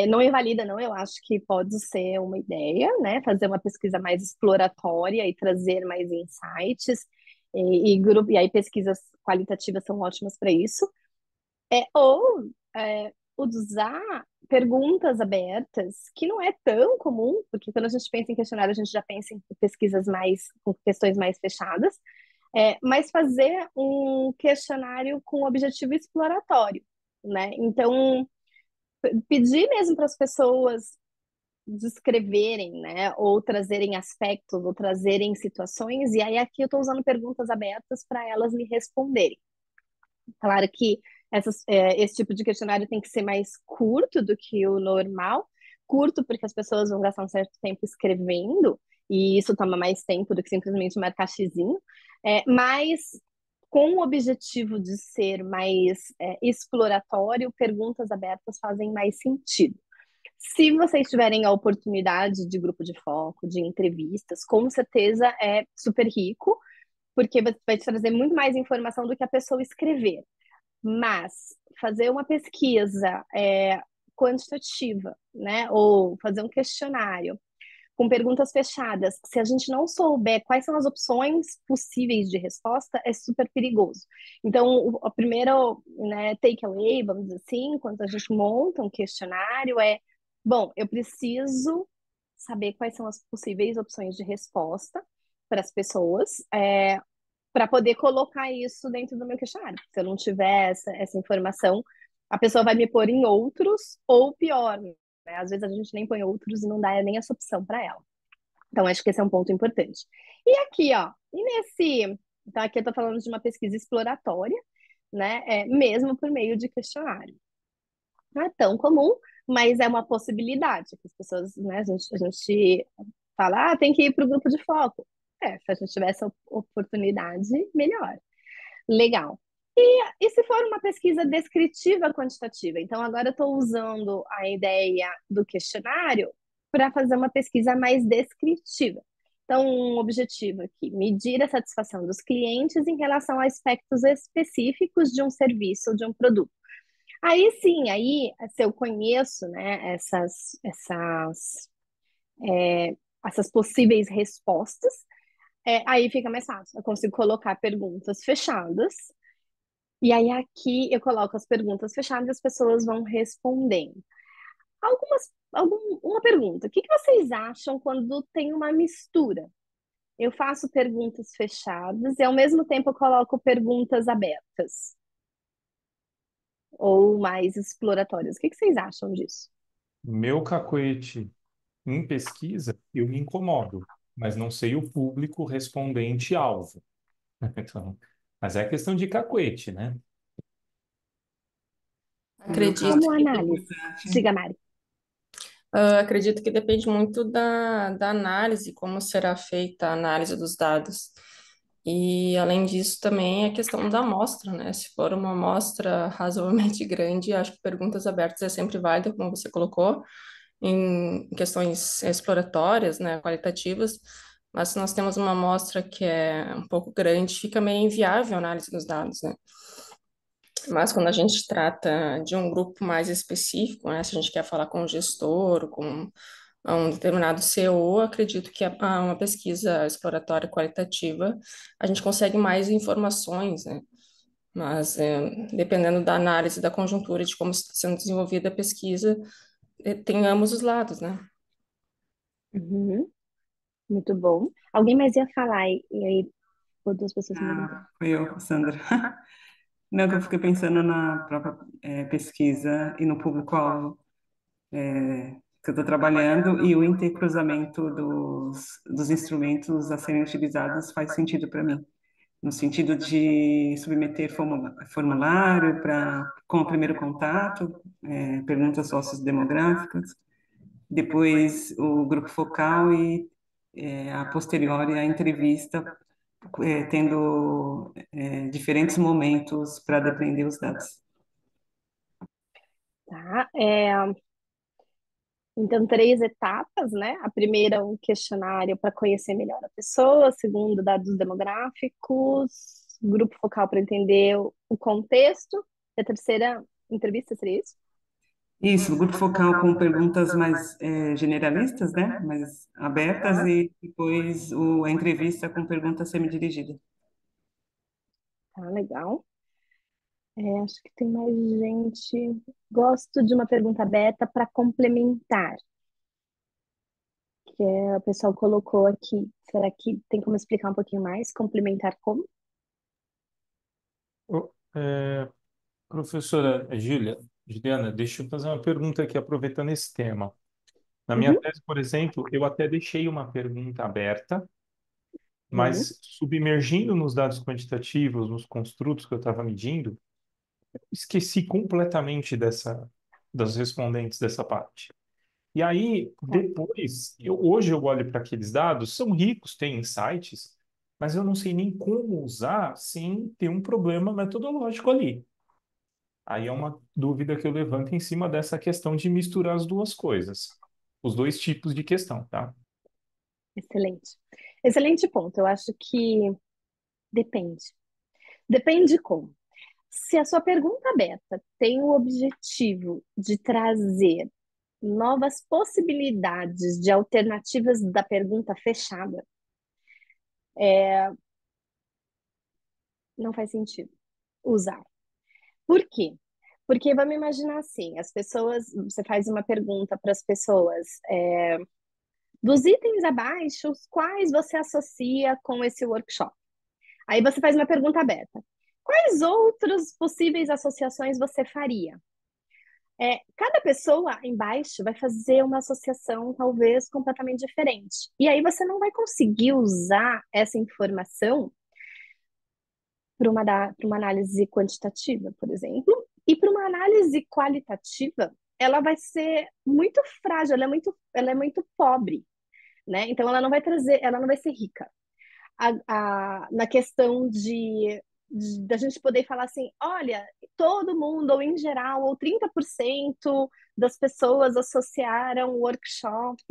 Não invalida, não, eu acho que pode ser uma ideia, né? Fazer uma pesquisa mais exploratória e trazer mais insights, e aí pesquisas qualitativas são ótimas para isso. Ou usar perguntas abertas, que não é tão comum, porque quando a gente pensa em questionário, a gente já pensa em pesquisas mais, com questões mais fechadas, mas fazer um questionário com objetivo exploratório, né? Então, pedir mesmo para as pessoas descreverem, né, ou trazerem aspectos, ou trazerem situações, e aí aqui eu estou usando perguntas abertas para elas me responderem. Claro que esse tipo de questionário tem que ser mais curto do que o normal, curto porque as pessoas vão gastar um certo tempo escrevendo, e isso toma mais tempo do que simplesmente marcar xizinho, mas com o objetivo de ser mais exploratório, perguntas abertas fazem mais sentido. Se vocês tiverem a oportunidade de grupo de foco, de entrevistas, com certeza é super rico, porque vai te trazer muito mais informação do que a pessoa escrever. Mas fazer uma pesquisa quantitativa, né, ou fazer um questionário com perguntas fechadas, se a gente não souber quais são as opções possíveis de resposta, é super perigoso. Então, o primeiro, né, takeaway, vamos dizer assim, quando a gente monta um questionário, bom, eu preciso saber quais são as possíveis opções de resposta para as pessoas, para poder colocar isso dentro do meu questionário. Se eu não tiver essa informação, a pessoa vai me pôr em outros, ou pior, né? Às vezes a gente nem põe outros e não dá nem essa opção para ela. Então, acho que esse é um ponto importante. E aqui, ó, então aqui eu estou falando de uma pesquisa exploratória, né? Mesmo por meio de questionário. Não é tão comum, mas é uma possibilidade que as pessoas, né? A gente fala, tem que ir para o grupo de foco. Se a gente tiver essa oportunidade, melhor. Legal. E se for uma pesquisa descritiva quantitativa? Então, agora eu estou usando a ideia do questionário para fazer uma pesquisa mais descritiva. Então, um objetivo aqui, medir a satisfação dos clientes em relação a aspectos específicos de um serviço ou de um produto. Aí sim, aí se eu conheço, né, essas possíveis respostas, aí fica mais fácil. Eu consigo colocar perguntas fechadas, e aí aqui eu coloco as perguntas fechadas e as pessoas vão respondendo. Uma pergunta: o que vocês acham quando tem uma mistura? Eu faço perguntas fechadas e ao mesmo tempo eu coloco perguntas abertas ou mais exploratórias. O que vocês acham disso? Meu cacoete em pesquisa, eu me incomodo, mas não sei o público respondente-alvo. Então, mas é questão de cacuete, né? No meu caso, Acredito Como é análise? importante. Diga, Mari. Acredito que depende muito da análise, como será feita a análise dos dados. E, além disso, também a questão da amostra, né? Se for uma amostra razoavelmente grande, acho que perguntas abertas é sempre válida, como você colocou, em questões exploratórias, né, qualitativas, mas se nós temos uma amostra que é um pouco grande, fica meio inviável a análise dos dados, né? Mas quando a gente trata de um grupo mais específico, né, se a gente quer falar com um gestor, com um determinado CEO, acredito que uma pesquisa exploratória qualitativa, a gente consegue mais informações, né? Mas dependendo da análise da conjuntura de como está sendo desenvolvida a pesquisa, tem ambos os lados, né? Uhum, muito bom. Alguém mais ia falar, e aí duas pessoas me levantaram. Foi eu, Sandra. Não, que eu fiquei pensando na própria pesquisa e no público-alvo que eu estou trabalhando e o intercruzamento dos instrumentos a serem utilizados faz sentido para mim. no sentido de submeter formulário com o primeiro contato, perguntas sociodemográficas, depois o grupo focal e, a posteriori, a entrevista, tendo diferentes momentos para depreender os dados. Tá? Então, 3 etapas, né? A primeira, um questionário para conhecer melhor a pessoa. A segunda, dados demográficos. Grupo focal para entender o contexto. E a terceira, entrevista, seria isso? Isso, o grupo focal com perguntas mais generalistas, né? Mais abertas, Tá, e depois a entrevista com perguntas semi-dirigidas. tá legal. Acho que tem mais gente. Gosto de uma pergunta aberta para complementar, que o pessoal colocou aqui. Será que tem como explicar um pouquinho mais? Complementar como? Ô, professora Juliana, deixa eu fazer uma pergunta aqui, aproveitando esse tema. Na minha Uhum. tese, por exemplo, eu até deixei uma pergunta aberta, Uhum. mas submergindo nos dados quantitativos, nos construtos que eu estava medindo, esqueci completamente das respondentes dessa parte. E aí, Tá. depois, hoje eu olho para aqueles dados, são ricos, têm insights, mas eu não sei nem como usar sem ter um problema metodológico ali. Aí é uma dúvida que eu levanto em cima dessa questão de misturar as duas coisas, os dois tipos de questão, tá? Excelente. Excelente ponto. Eu acho que depende. Depende como. Se a sua pergunta aberta tem o objetivo de trazer novas possibilidades de alternativas da pergunta fechada, não faz sentido usar. Por quê? Porque vamos imaginar assim, as pessoas, você faz uma pergunta para as pessoas, dos itens abaixo, os quais você associa com esse workshop? Aí você faz uma pergunta aberta. Quais outras possíveis associações você faria? Cada pessoa embaixo vai fazer uma associação talvez completamente diferente. E aí você não vai conseguir usar essa informação para uma análise quantitativa, por exemplo, e para uma análise qualitativa, ela vai ser muito frágil, ela é muito pobre, né? Então ela não vai trazer, ela não vai ser rica. Na questão da gente poder falar assim, olha, todo mundo, ou em geral, ou 30% das pessoas associaram o workshop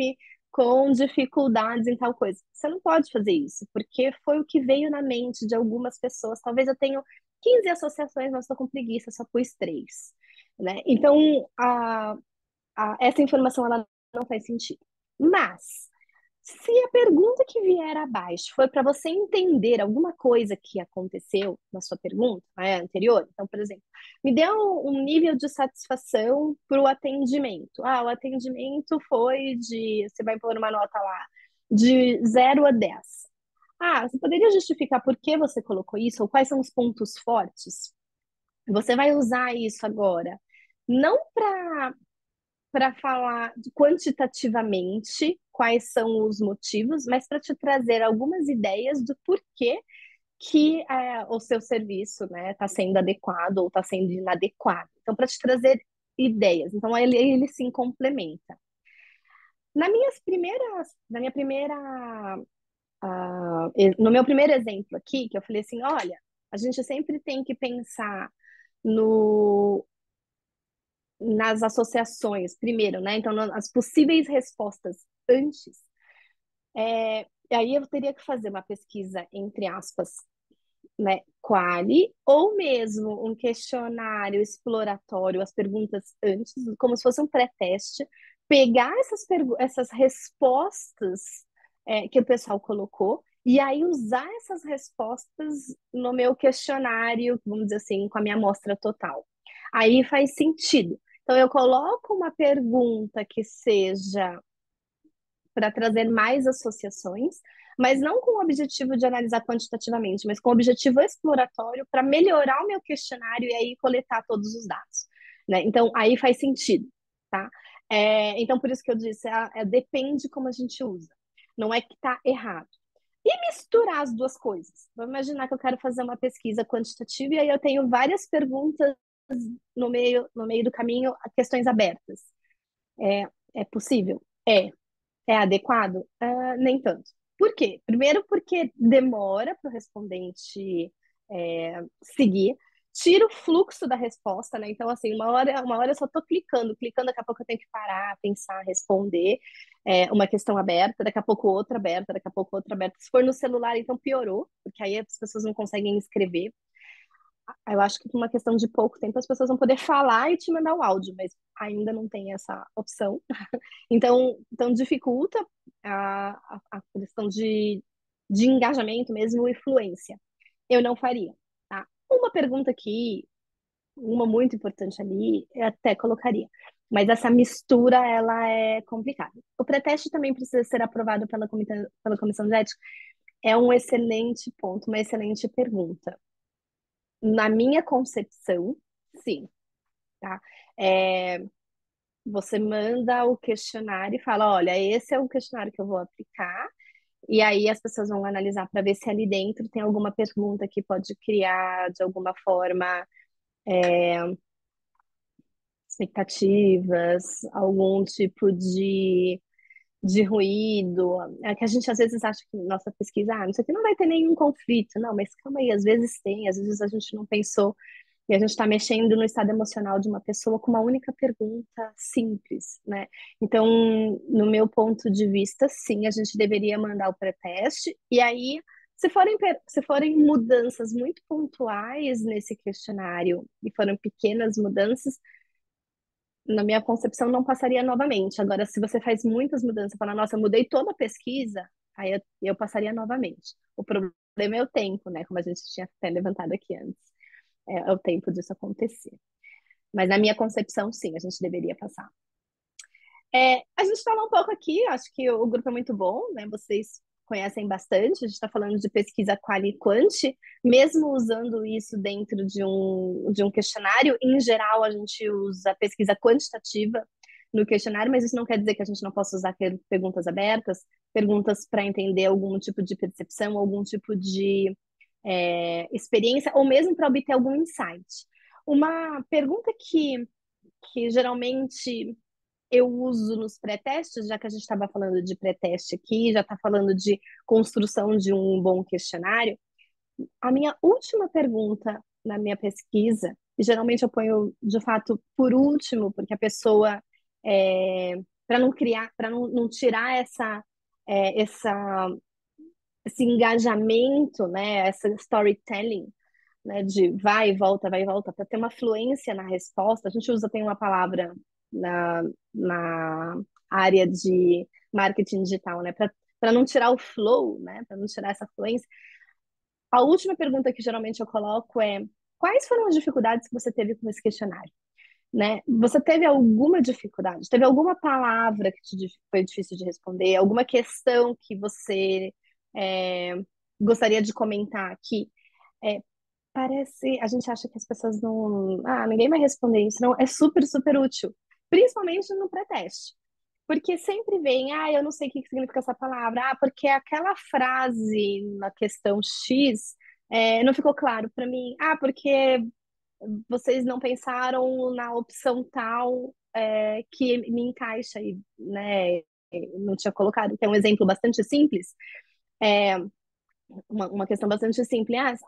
com dificuldades em tal coisa. Você não pode fazer isso, porque foi o que veio na mente de algumas pessoas. Talvez eu tenha 15 associações, mas estou com preguiça, só pus 3. Né? Então, essa informação ela não faz sentido. Mas se a pergunta que vier abaixo foi para você entender alguma coisa que aconteceu na sua pergunta, né, anterior, então, por exemplo, me deu um nível de satisfação para o atendimento. O atendimento foi você vai pôr uma nota lá, de 0 a 10. Você poderia justificar por que você colocou isso, ou quais são os pontos fortes? Você vai usar isso agora, não para falar quantitativamente quais são os motivos, mas para te trazer algumas ideias do porquê que o seu serviço está sendo adequado ou está sendo inadequado. Então, para te trazer ideias. Então, ele se complementa. No meu primeiro exemplo aqui, que eu falei assim, olha, a gente sempre tem que pensar no nas associações, primeiro, né? Então, as possíveis respostas antes. E aí eu teria que fazer uma pesquisa, entre aspas, né, quali, ou mesmo um questionário exploratório, as perguntas antes, como se fosse um pré-teste, pegar essas respostas que o pessoal colocou, e aí usar essas respostas no meu questionário, vamos dizer assim, com a minha amostra total. Aí faz sentido. Então, eu coloco uma pergunta que seja para trazer mais associações, mas não com o objetivo de analisar quantitativamente, mas com o objetivo exploratório para melhorar o meu questionário e aí coletar todos os dados. Né? Então, aí faz sentido. Tá? Então, por isso que eu disse, depende como a gente usa. Não é que está errado. E misturar as duas coisas. Vamos imaginar que eu quero fazer uma pesquisa quantitativa e aí eu tenho várias perguntas no meio do caminho, questões abertas. É possível? É. É adequado? Nem tanto. Por quê? Primeiro, porque demora para o respondente seguir, tira o fluxo da resposta, né? Então, assim, uma hora eu só estou clicando, daqui a pouco eu tenho que parar, pensar, responder. Uma questão aberta, daqui a pouco outra aberta, daqui a pouco outra aberta. Se for no celular, então piorou, porque aí as pessoas não conseguem escrever. Eu acho que por uma questão de pouco tempo as pessoas vão poder falar e te mandar o áudio, mas ainda não tem essa opção. Então dificulta a questão de engajamento mesmo e fluência. Eu não faria, tá? Uma pergunta aqui, uma muito importante ali, eu até colocaria. Mas essa mistura, ela é complicada. O pré-teste também precisa ser aprovado pela comissão de ética. É um excelente ponto, uma excelente pergunta. Na minha concepção, sim, tá? É, Você manda o questionário e fala, olha, esse é o questionário que eu vou aplicar, e aí as pessoas vão analisar para ver se ali dentro tem alguma pergunta que pode criar, de alguma forma, expectativas, algum tipo de ruído. É que a gente às vezes acha que nossa pesquisa, isso aqui não vai ter nenhum conflito. Não, mas calma aí, às vezes tem, às vezes a gente não pensou. E a gente está mexendo no estado emocional de uma pessoa com uma única pergunta simples, né? Então, no meu ponto de vista, sim, a gente deveria mandar o pré-teste. E aí, se forem mudanças muito pontuais nesse questionário e forem pequenas mudanças, na minha concepção, não passaria novamente. Agora, se você faz muitas mudanças, fala, nossa, eu mudei toda a pesquisa, aí eu passaria novamente. O problema é o tempo, né? Como a gente tinha até levantado aqui antes. É o tempo disso acontecer. Mas na minha concepção, sim, a gente deveria passar. A gente falou um pouco aqui, acho que o grupo é muito bom, né? Vocês conhecem bastante, a gente está falando de pesquisa quali e quanti, mesmo usando isso dentro de um questionário, em geral a gente usa pesquisa quantitativa no questionário, mas isso não quer dizer que a gente não possa usar perguntas abertas, perguntas para entender algum tipo de percepção, algum tipo de experiência, ou mesmo para obter algum insight. Uma pergunta que geralmente eu uso nos pré-testes, já que a gente estava falando de pré-teste aqui, já está falando de construção de um bom questionário. A minha última pergunta na minha pesquisa, e geralmente eu ponho de fato por último, porque a pessoa, para não criar, para não tirar esse engajamento, né, essa storytelling, né, de vai e volta, para ter uma fluência na resposta. A gente tem uma palavra na área de marketing digital, né, para não tirar o flow, né, para não tirar essa fluência. A última pergunta que geralmente eu coloco é: quais foram as dificuldades que você teve com esse questionário? Né? Você teve alguma dificuldade? Teve alguma palavra que foi difícil de responder? Alguma questão que você é, gostaria de comentar aqui? É, a gente acha que as pessoas não. Ninguém vai responder isso. Não, é super, super útil. Principalmente no pré-teste. Porque sempre vem, eu não sei o que significa essa palavra. Porque aquela frase na questão X não ficou claro para mim. Porque vocês não pensaram na opção tal que me encaixa aí, né? Não tinha colocado. Tem um exemplo bastante simples. É, uma questão bastante simples.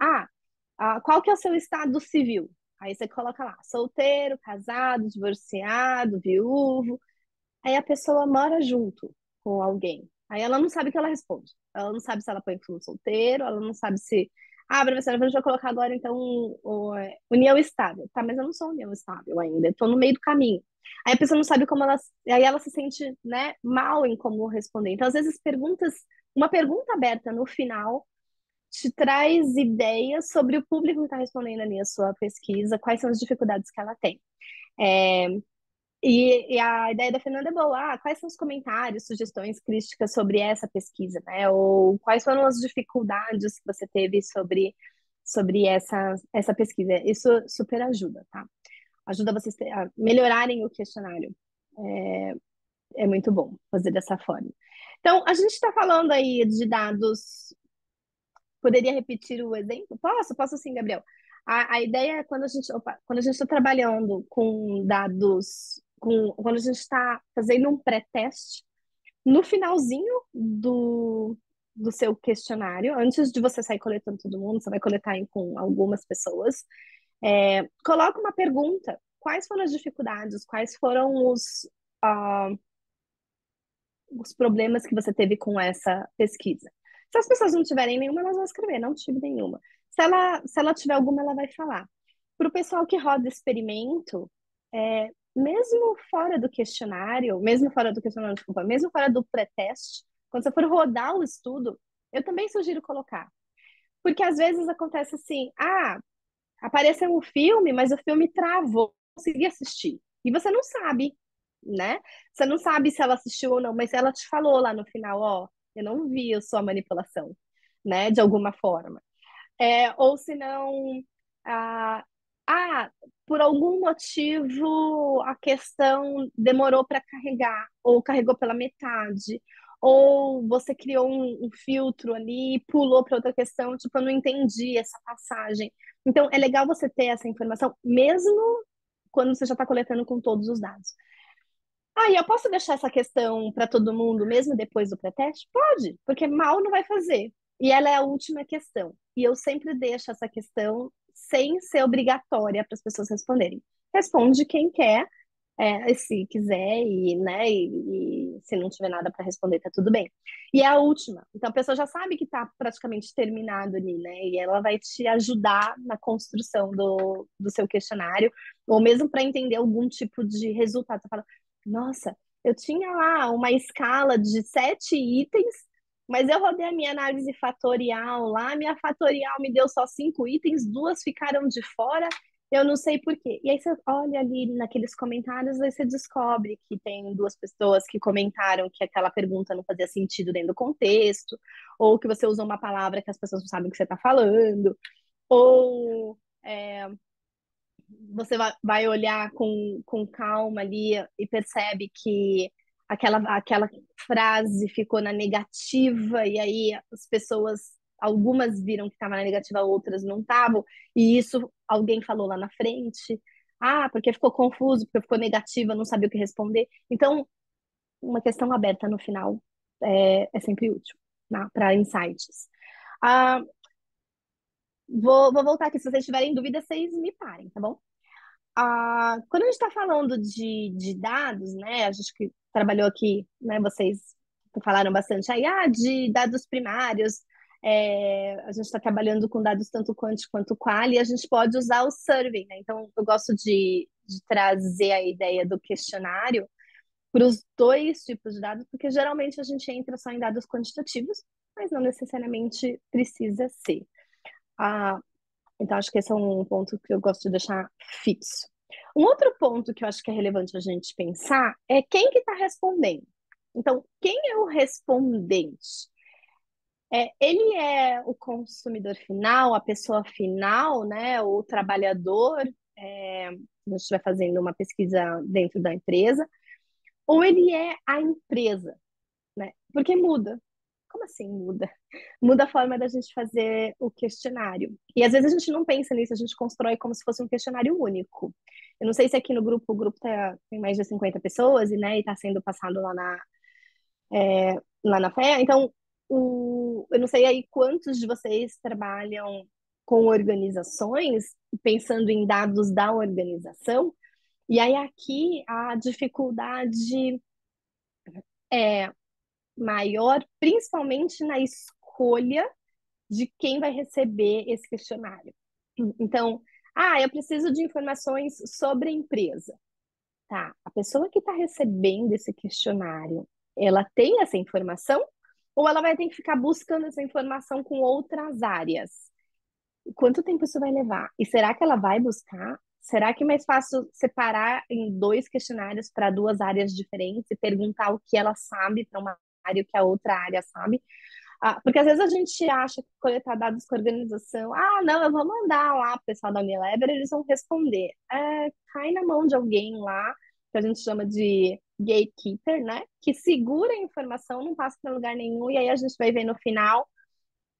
Qual que é o seu estado civil? Aí você coloca lá, solteiro, casado, divorciado, viúvo. Aí a pessoa mora junto com alguém. Aí ela não sabe o que ela responde. Ela não sabe se ela põe como solteiro, ela não sabe se. Professora, a gente vai colocar agora, então, união estável. Tá, mas eu não sou união estável ainda, eu tô no meio do caminho. Aí a pessoa não sabe como ela. Aí ela se sente, né, mal em como responder. Então, às vezes, uma pergunta aberta no final te traz ideias sobre o público que está respondendo ali a sua pesquisa, quais são as dificuldades que ela tem. É, e a ideia da Fernanda é boa. Quais são os comentários, sugestões, críticas sobre essa pesquisa, né? Ou quais foram as dificuldades que você teve sobre essa pesquisa? Isso super ajuda, tá? Ajuda vocês a melhorarem o questionário. É muito bom fazer dessa forma. Então, a gente está falando aí de dados poderia repetir o exemplo? Posso sim, Gabriel. A ideia é quando a gente está trabalhando com dados, quando a gente está fazendo um pré-teste, no finalzinho do seu questionário, antes de você sair coletando todo mundo, você vai coletar com algumas pessoas, coloca uma pergunta. Quais foram as dificuldades? Quais foram os problemas que você teve com essa pesquisa? Se as pessoas não tiverem nenhuma, elas vão escrever, não tive nenhuma. Se ela tiver alguma, ela vai falar. Para o pessoal que roda experimento, desculpa, mesmo fora do pré-teste, quando você for rodar o estudo, eu também sugiro colocar. Porque às vezes acontece assim, apareceu um filme, mas o filme travou, não consegui assistir. E você não sabe, né? Você não sabe se ela assistiu ou não, mas ela te falou lá no final, ó, eu não vi a sua manipulação, né? De alguma forma. Ou se não, ah, ah, por algum motivo a questão demorou para carregar, ou carregou pela metade, ou você criou um filtro ali e pulou para outra questão, tipo, eu não entendi essa passagem. Então, é legal você ter essa informação, mesmo quando você já está coletando com todos os dados. E eu posso deixar essa questão para todo mundo, mesmo depois do pré-teste? Pode, porque mal não vai fazer. E ela é a última questão. E eu sempre deixo essa questão sem ser obrigatória para as pessoas responderem. Responde quem quer, se quiser, né, e se não tiver nada para responder, tá tudo bem. E é a última. Então a pessoa já sabe que está praticamente terminado ali, né? E ela vai te ajudar na construção do seu questionário, ou mesmo para entender algum tipo de resultado. Você fala, nossa, eu tinha lá uma escala de 7 itens, mas eu rodei a minha análise fatorial lá, minha fatorial me deu só 5 itens, 2 ficaram de fora, eu não sei por quê. E aí você olha ali naqueles comentários, aí você descobre que tem 2 pessoas que comentaram que aquela pergunta não fazia sentido dentro do contexto, ou que você usou uma palavra que as pessoas não sabem o que você está falando, ou você vai olhar com calma ali e percebe que aquela frase ficou na negativa, e aí as pessoas, algumas viram que estava na negativa, outras não estavam, e isso alguém falou lá na frente. Porque ficou confuso, porque ficou negativa, não sabia o que responder. Então, uma questão aberta no final é sempre útil, né, para insights. Ah, vou voltar aqui, se vocês tiverem dúvida, vocês me parem, tá bom? Quando a gente está falando de dados, né, a gente que trabalhou aqui, né, vocês falaram bastante aí, de dados primários, a gente está trabalhando com dados tanto quant quanto qual, e a gente pode usar o survey, né? Então, eu gosto de trazer a ideia do questionário para os 2 tipos de dados, porque geralmente a gente entra só em dados quantitativos, mas não necessariamente precisa ser. Então, acho que esse é um ponto que eu gosto de deixar fixo. Um outro ponto que eu acho que é relevante a gente pensar é quem que está respondendo. Então, quem é o respondente? Ele é o consumidor final, a pessoa final, né? O trabalhador, a gente estiver fazendo uma pesquisa dentro da empresa, ou ele é a empresa, né? Porque muda. Como assim muda? Muda a forma da gente fazer o questionário. E às vezes a gente não pensa nisso, a gente constrói como se fosse um questionário único. Eu não sei se aqui no grupo, o grupo tem mais de 50 pessoas, e, né, e está sendo passado lá na FEA. Então, eu não sei aí quantos de vocês trabalham com organizações, pensando em dados da organização. E aí aqui a dificuldade é maior, principalmente na escolha de quem vai receber esse questionário. Então, eu preciso de informações sobre a empresa. Tá, a pessoa que está recebendo esse questionário, ela tem essa informação ou ela vai ter que ficar buscando essa informação com outras áreas? Quanto tempo isso vai levar? E será que ela vai buscar? Será que é mais fácil separar em 2 questionários para 2 áreas diferentes e perguntar o que ela sabe para uma área e o que a outra área sabe? Porque às vezes a gente acha que coletar dados com organização, não, eu vou mandar lá para o pessoal da Unilever, eles vão responder. Cai na mão de alguém lá, que a gente chama de gatekeeper, né? Que segura a informação, não passa para lugar nenhum, e aí a gente vai ver no final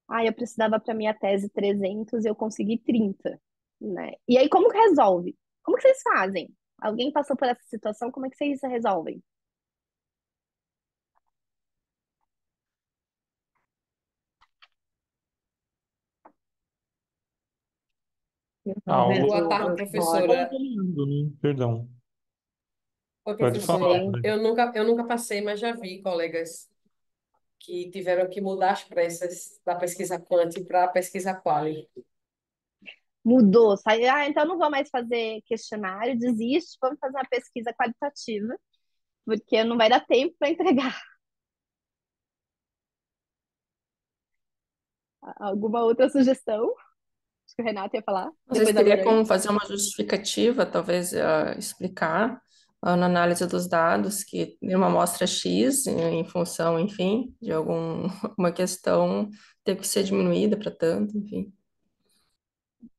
Ah, eu precisava para minha tese 300 e eu consegui 30, né? E aí, como que resolve? Como que vocês fazem? Alguém passou por essa situação, como é que vocês resolvem? Eu Ah, o talvez Boa tarde, eu Tá professora. avaliando, né? Perdão. Oi, Pode Tudo falar, professora. bem? né? Eu nunca passei, mas já vi colegas que tiveram que mudar as pressas da pesquisa quant para a pesquisa quali. Mudou, sai, ah, então não vou mais fazer questionário, desisto, vamos fazer uma pesquisa qualitativa, porque não vai dar tempo para entregar. Alguma outra sugestão? Acho que o Renato ia falar, Vocês depois da teriam Lorane. como fazer uma justificativa, talvez explicar na análise dos dados que uma amostra X, em função, enfim, de alguma questão, teve que ser diminuída para tanto, enfim.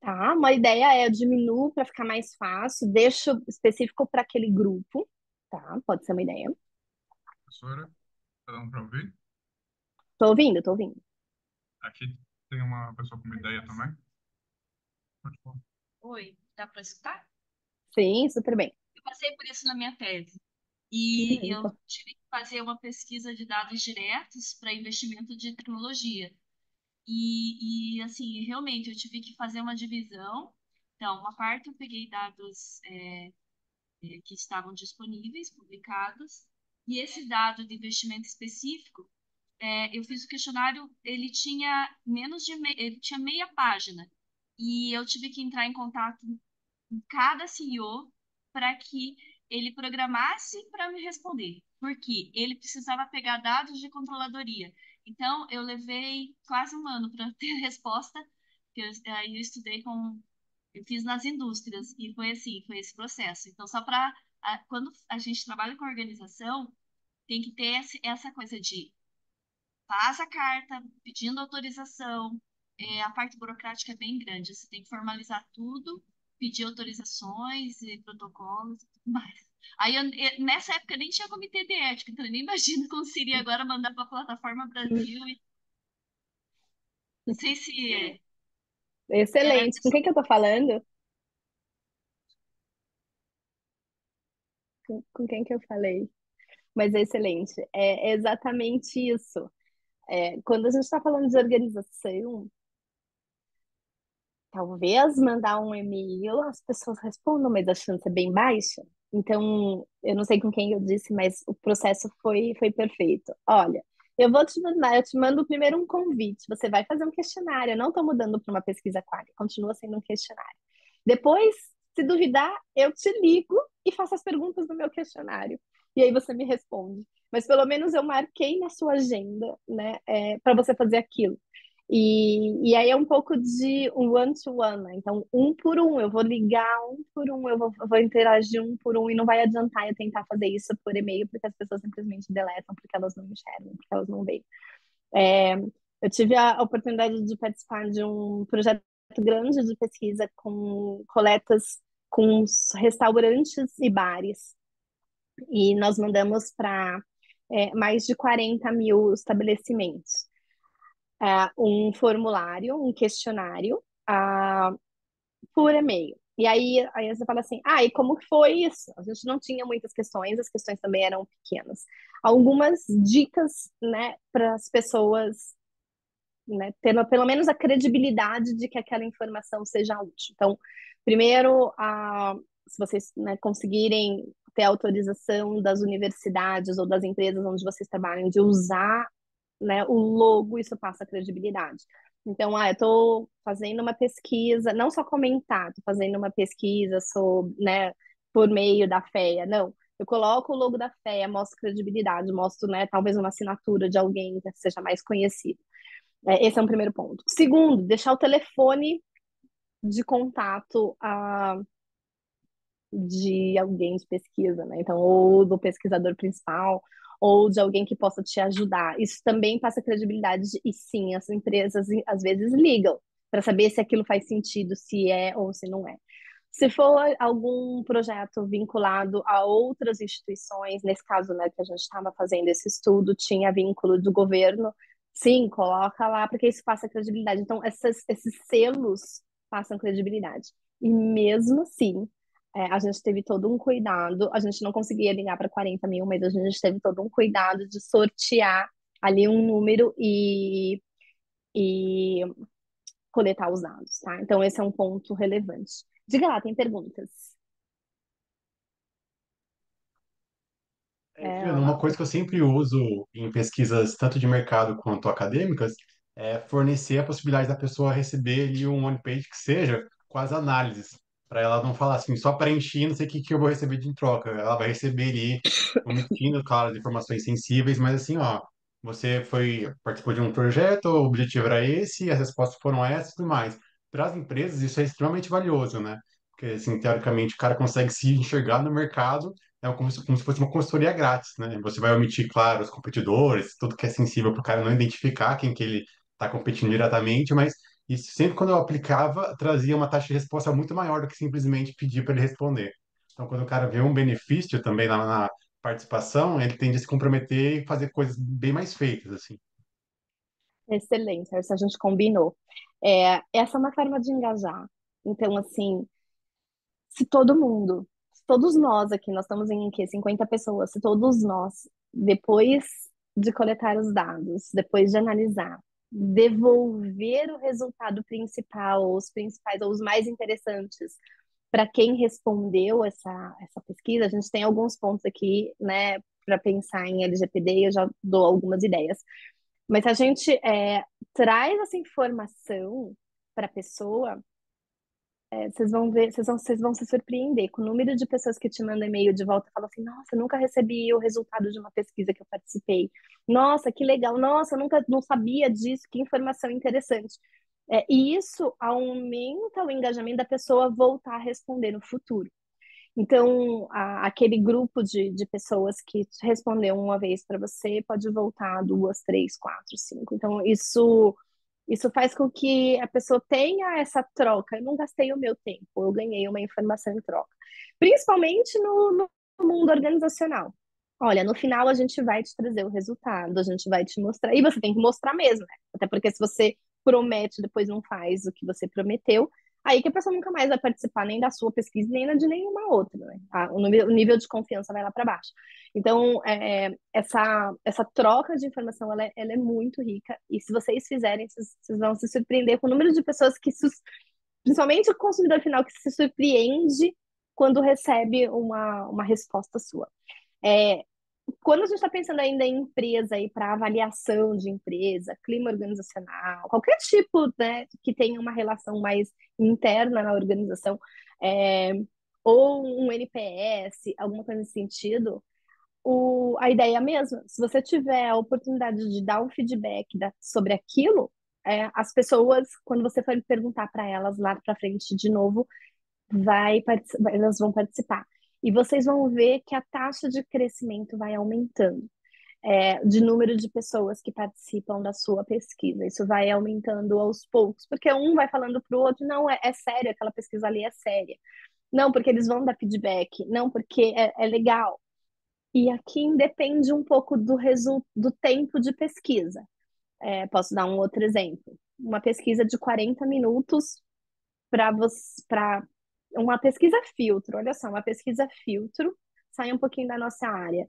Tá, uma ideia é eu diminuo para ficar mais fácil, deixo específico para aquele grupo, tá? Pode ser uma ideia. Professora, tá dando para ouvir? Tô ouvindo, tô ouvindo. Aqui tem uma pessoa com uma ideia também. Pode falar. Oi, dá para escutar? Sim, super bem. Eu passei por isso na minha tese. Que E bem, eu então. tive que fazer uma pesquisa de dados diretos para investimento de tecnologia. Assim, realmente, eu tive que fazer uma divisão. Então, uma parte eu peguei dados que estavam disponíveis, publicados, e esse dado de investimento específico, eu fiz o questionário, ele tinha ele tinha meia página. E eu tive que entrar em contato cada CEO para que ele programasse para me responder, porque ele precisava pegar dados de controladoria. Então, eu levei quase um ano para ter a resposta, aí eu estudei eu fiz nas indústrias, e foi assim, foi esse processo. Então, só para, quando a gente trabalha com organização, tem que ter essa coisa de faz a carta pedindo autorização. A parte burocrática é bem grande. Você tem que formalizar tudo, pedir autorizações e protocolos e tudo mais. Aí, nessa época, nem tinha comitê de ética, então eu nem imagino como seria agora mandar para a plataforma Brasil. Não sei se era. Excelente. Com quem que eu tô falando? Com quem que eu falei? Mas é excelente. É exatamente isso. Quando a gente está falando de organização, talvez mandar um e-mail, as pessoas respondam, mas a chance é bem baixa. Então, eu não sei com quem eu disse, mas o processo foi perfeito. Olha, eu te mando primeiro um convite. Você vai fazer um questionário. Eu não estou mudando para uma pesquisa quali, continua sendo um questionário. Depois, se duvidar, eu te ligo e faço as perguntas do meu questionário. E aí você me responde. Mas pelo menos eu marquei na sua agenda, né, para você fazer aquilo. E aí é um pouco de um one-to-one, né? Então, um por um, eu vou ligar um por um, eu vou interagir um por um, e não vai adiantar eu tentar fazer isso por e-mail, porque as pessoas simplesmente deletam, porque elas não enxergam, porque elas não veem. É, eu tive a oportunidade de participar de um projeto grande de pesquisa com coletas com os restaurantes e bares, e nós mandamos para mais de 40 mil estabelecimentos um formulário, um questionário por e-mail. E aí você fala assim, e como que foi isso? A gente não tinha muitas questões, as questões também eram pequenas. Algumas dicas, né, para as pessoas, né, ter pelo menos a credibilidade de que aquela informação seja útil. Então, primeiro, se vocês, né, conseguirem ter autorização das universidades ou das empresas onde vocês trabalham de usar, né, o logo, isso passa credibilidade. Então, eu estou fazendo uma pesquisa, não só comentar, estou fazendo uma pesquisa sobre, né, por meio da FEA, não. Eu coloco o logo da FEA, mostro credibilidade, mostro, né, talvez uma assinatura de alguém que seja mais conhecido. Esse é um primeiro ponto. Segundo, deixar o telefone de contato de alguém de pesquisa, né? Então, ou do pesquisador principal, ou de alguém que possa te ajudar. Isso também passa credibilidade, e sim, as empresas às vezes ligam para saber se aquilo faz sentido, se é ou se não é. Se for algum projeto vinculado a outras instituições, nesse caso, né, que a gente estava fazendo esse estudo, tinha vínculo do governo, Sim, coloca lá, porque isso passa credibilidade. Então, esses selos passam credibilidade. E mesmo assim, a gente teve todo um cuidado. A gente não conseguia ligar para 40 mil, mas a gente teve todo um cuidado de sortear ali um número e coletar os dados, tá? Então, esse é um ponto relevante. Diga lá, tem perguntas? Juliana, uma coisa que eu sempre uso em pesquisas tanto de mercado quanto acadêmicas é fornecer a possibilidade da pessoa receber ali um one page que seja com as análises, para ela não falar assim, só preencher, não sei o que que eu vou receber de em troca. Ela vai receber ali, omitindo, claro, as informações sensíveis, mas assim, ó, você participou de um projeto, o objetivo era esse, as respostas foram essas e tudo mais. Para as empresas, isso é extremamente valioso, né? Porque, assim, teoricamente, o cara consegue se enxergar no mercado como se fosse uma consultoria grátis, né? Você vai omitir, claro, os competidores, tudo que é sensível para o cara não identificar quem que ele está competindo diretamente, mas isso sempre quando eu aplicava, trazia uma taxa de resposta muito maior do que simplesmente pedir para ele responder. Então, quando o cara vê um benefício também na participação, ele tende a se comprometer e fazer coisas bem mais feitas, assim. Excelente, essa a gente combinou. Essa é uma forma de engajar. Então, assim, se todo mundo, se todos nós aqui, nós estamos em quê? 50 pessoas, se todos nós, depois de coletar os dados, depois de analisar, devolver o resultado principal, os principais ou os mais interessantes para quem respondeu essa pesquisa, a gente tem alguns pontos aqui, né, para pensar em LGPD, eu já dou algumas ideias. Mas se a gente traz essa informação para a pessoa, vocês vão ver, vocês vão se surpreender com o número de pessoas que te mandam e-mail de volta e falam assim: nossa, eu nunca recebi o resultado de uma pesquisa que eu participei. Nossa, que legal. Nossa, eu nunca não sabia disso, que informação interessante. E isso aumenta o engajamento da pessoa voltar a responder no futuro. Então, aquele grupo de pessoas que respondeu uma vez para você pode voltar duas, três, quatro, cinco. Então, isso faz com que a pessoa tenha essa troca. Eu não gastei o meu tempo, eu ganhei uma informação em troca. Principalmente no mundo organizacional. Olha, no final a gente vai te trazer o resultado, a gente vai te mostrar. E você tem que mostrar mesmo, né? Até porque se você promete e depois não faz o que você prometeu, aí que a pessoa nunca mais vai participar nem da sua pesquisa, nem de nenhuma outra, né? O nível de confiança vai lá para baixo. Então, essa troca de informação, ela é muito rica, e se vocês fizerem, vocês vão se surpreender com o número de pessoas principalmente o consumidor final, que se surpreende quando recebe uma resposta sua. É, Quando a gente está pensando ainda em empresa e para avaliação de empresa, clima organizacional, qualquer tipo, né, que tenha uma relação mais interna na organização, é, ou um NPS, alguma coisa nesse sentido, a ideia é a mesma. Se você tiver a oportunidade de dar um feedback sobre aquilo, as pessoas, quando você for perguntar para elas lá para frente de novo, elas vão participar. E vocês vão ver que a taxa de crescimento vai aumentando, de número de pessoas que participam da sua pesquisa. Isso vai aumentando aos poucos, porque um vai falando para o outro: não, é sério, aquela pesquisa ali é séria. Não, porque eles vão dar feedback. Não, porque é legal. E aqui independe um pouco do tempo de pesquisa. Posso dar um outro exemplo. Uma pesquisa de 40 minutos para uma pesquisa filtro. Olha só, uma pesquisa filtro, sai um pouquinho da nossa área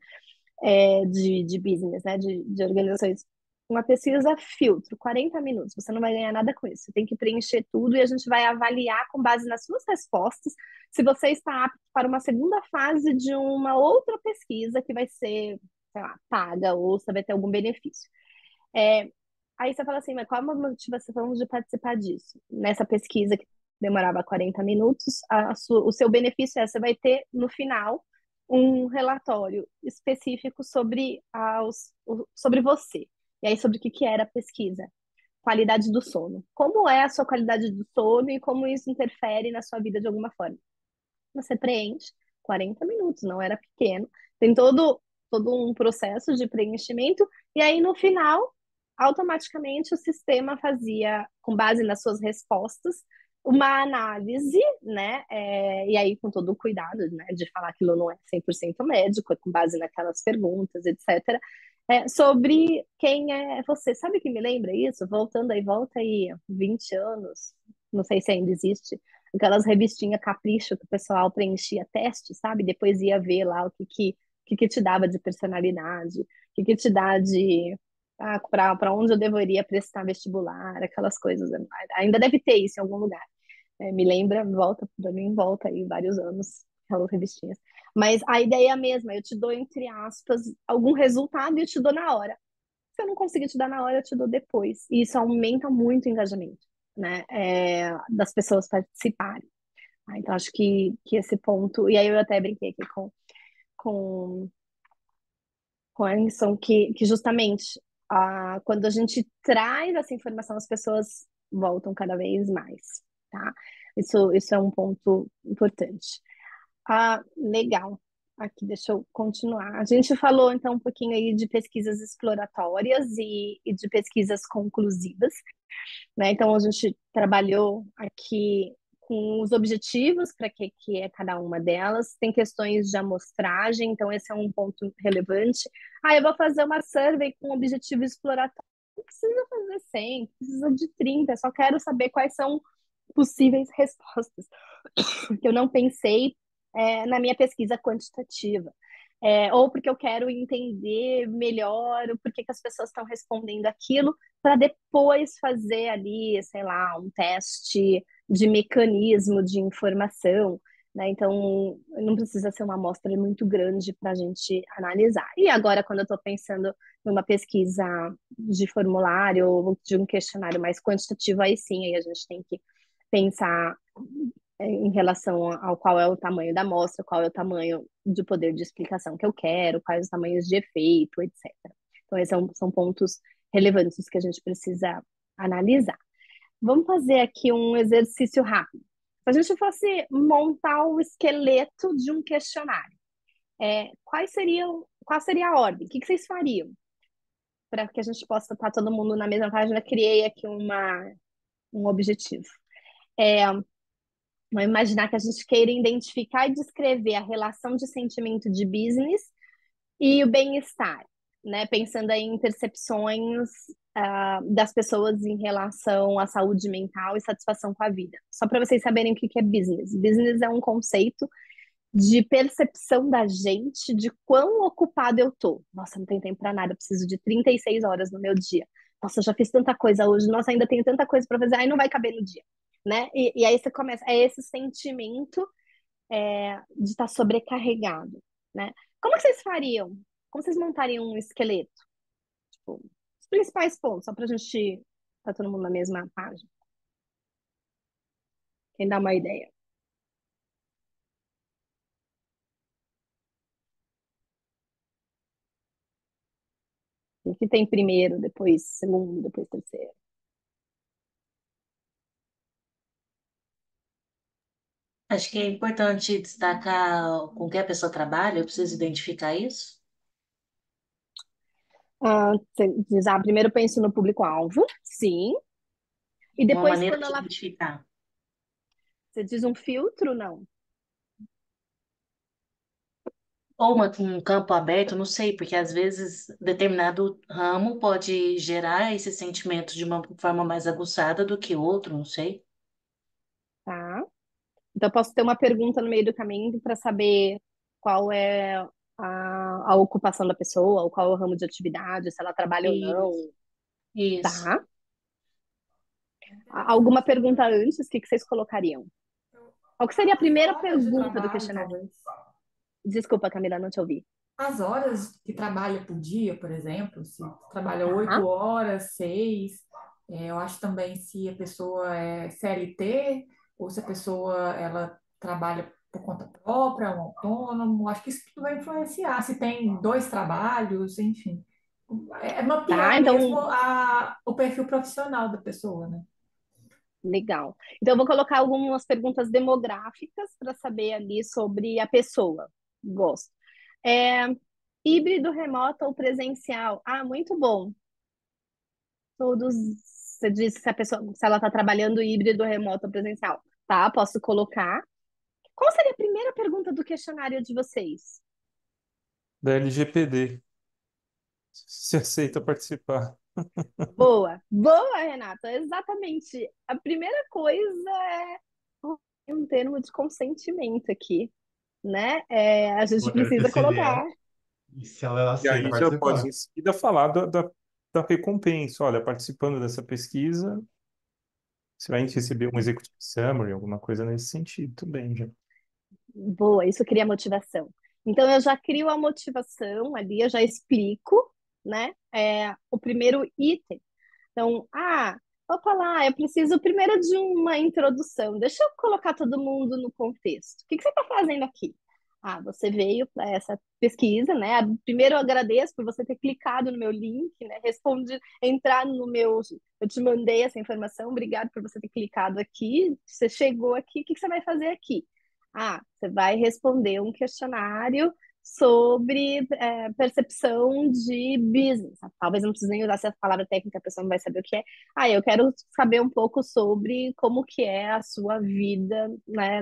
de business, né, de organizações. Uma pesquisa filtro, 40 minutos, você não vai ganhar nada com isso. Você tem que preencher tudo e a gente vai avaliar com base nas suas respostas se você está apto para uma segunda fase de uma outra pesquisa que vai ser, sei lá, paga ou você vai ter algum benefício. É, Aí você fala assim, mas qual é a motivação de participar disso? Nessa pesquisa que demorava 40 minutos, o seu benefício você vai ter no final um relatório específico sobre você. E aí, sobre o que era a pesquisa? Qualidade do sono. Como é a sua qualidade do sono e como isso interfere na sua vida de alguma forma? Você preenche 40 minutos, não era pequeno. Tem todo um processo de preenchimento, e aí no final, automaticamente o sistema fazia, com base nas suas respostas, uma análise, né? E aí com todo o cuidado, né, de falar que aquilo não é 100% médico, é com base naquelas perguntas, etc. Sobre quem é você. Sabe o que me lembra isso? Voltando aí, volta aí, 20 anos, não sei se ainda existe, aquelas revistinhas Capricho que o pessoal preenchia teste, sabe? Depois ia ver lá o que te dava de personalidade, o que te dá de para onde eu deveria prestar vestibular, aquelas coisas. Ainda deve ter isso em algum lugar. Me lembra, volta para mim, volta aí vários anos, aquelas revistinhas. Mas a ideia é a mesma, eu te dou, entre aspas, algum resultado e eu te dou na hora. Se eu não conseguir te dar na hora, eu te dou depois. E isso aumenta muito o engajamento, né? Das pessoas participarem. Então, acho que esse ponto. E aí, eu até brinquei aqui com, com a Anderson, que justamente quando a gente traz essa informação, as pessoas voltam cada vez mais, tá? Isso é um ponto importante. Legal. Aqui, deixa eu continuar. A gente falou então um pouquinho aí de pesquisas exploratórias e de pesquisas conclusivas, né? Então a gente trabalhou aqui com os objetivos para que é cada uma delas. Tem questões de amostragem, então esse é um ponto relevante. Eu vou fazer uma survey com objetivo exploratório. Não precisa fazer 100, não precisa de 30, só quero saber quais são possíveis respostas que eu não pensei na minha pesquisa quantitativa. Ou porque eu quero entender melhor o porquê que as pessoas estão respondendo aquilo, para depois fazer ali, sei lá, um teste de mecanismo de informação, né? Então, não precisa ser uma amostra muito grande para a gente analisar. E agora, quando eu estou pensando numa pesquisa de formulário ou de um questionário mais quantitativo, aí sim, aí a gente tem que pensar em relação ao qual é o tamanho da amostra, qual é o tamanho de poder de explicação que eu quero, quais os tamanhos de efeito, etc. Então, esses são pontos relevantes que a gente precisa analisar. Vamos fazer aqui um exercício rápido. Se a gente fosse montar o esqueleto de um questionário, qual seria a ordem? O que vocês fariam? Para que a gente possa estar todo mundo na mesma página, criei aqui um objetivo. Vamos imaginar que a gente queira identificar e descrever a relação de sentimento de business e o bem-estar, né? Pensando aí em percepções das pessoas em relação à saúde mental e satisfação com a vida. Só para vocês saberem o que é business. Business é um conceito de percepção da gente de quão ocupado eu tô. Nossa, não tenho tempo para nada, eu preciso de 36 horas no meu dia. Nossa, eu já fiz tanta coisa hoje, nossa, ainda tenho tanta coisa para fazer, aí não vai caber no dia, né? E aí você começa, esse sentimento de estar sobrecarregado, né? Como que vocês fariam? Como vocês montariam um esqueleto? Tipo, os principais pontos, só pra gente estar todo mundo na mesma página. Quem dá uma ideia? O que tem primeiro, depois segundo, depois terceiro? Acho que é importante destacar com que a pessoa trabalha, eu preciso identificar isso. Você diz, primeiro eu penso no público-alvo, sim. E Uma depois, maneira quando de ela. identificar. Você diz um filtro, não? Ou um campo aberto, não sei, porque às vezes determinado ramo pode gerar esse sentimento de uma forma mais aguçada do que outro, não sei. Tá. Então, eu posso ter uma pergunta no meio do caminho para saber qual é a ocupação da pessoa, ou qual é o ramo de atividade, se ela trabalha ou não. Isso, isso. Tá. Alguma pergunta antes? O que vocês colocariam? Qual que seria a As primeira horas de pergunta do trabalho, questionário? talvez. Desculpa, Camila, não te ouvi. As horas que trabalha por dia, por exemplo, se trabalha Tá. 8 horas, 6, eu acho também se a pessoa é CLT ou se a pessoa ela trabalha por conta própria, um autônomo, acho que isso tudo vai influenciar. Se tem dois trabalhos, enfim. É Tá, mapear mesmo então, o perfil profissional da pessoa, né? legal. Então, eu vou colocar algumas perguntas demográficas para saber ali sobre a pessoa. Gosto. É, híbrido, remoto ou presencial? Muito bom. Todos, você disse se a pessoa, se ela está trabalhando híbrido, remoto ou presencial. Tá, posso colocar. Qual seria a primeira pergunta do questionário de vocês? Da LGPD. Se aceita participar. Boa, boa, Renata, exatamente. A primeira coisa é um termo de consentimento aqui, né? A gente Colocar precisa PCDE colocar. e se ela E aceita aí já pode participar. em seguida falar da recompensa. Olha, participando dessa pesquisa, você vai receber um executive summary, alguma coisa nesse sentido também, já. Boa, isso cria motivação. Então, eu já crio a motivação ali, eu já explico, né? O primeiro item. Então, opa lá, eu preciso primeiro de uma introdução. Deixa eu colocar todo mundo no contexto. O que que você está fazendo aqui? Você veio para essa pesquisa, né? Primeiro eu agradeço por você ter clicado no meu link, né? Responde, entrar no meu. Eu te mandei essa informação, obrigado por você ter clicado aqui. Você chegou aqui, o que que você vai fazer aqui? Você vai responder um questionário sobre percepção de business. Talvez não precise nem usar essa palavra técnica, a pessoa não vai saber o que é. Eu quero saber um pouco sobre como que é a sua vida, né,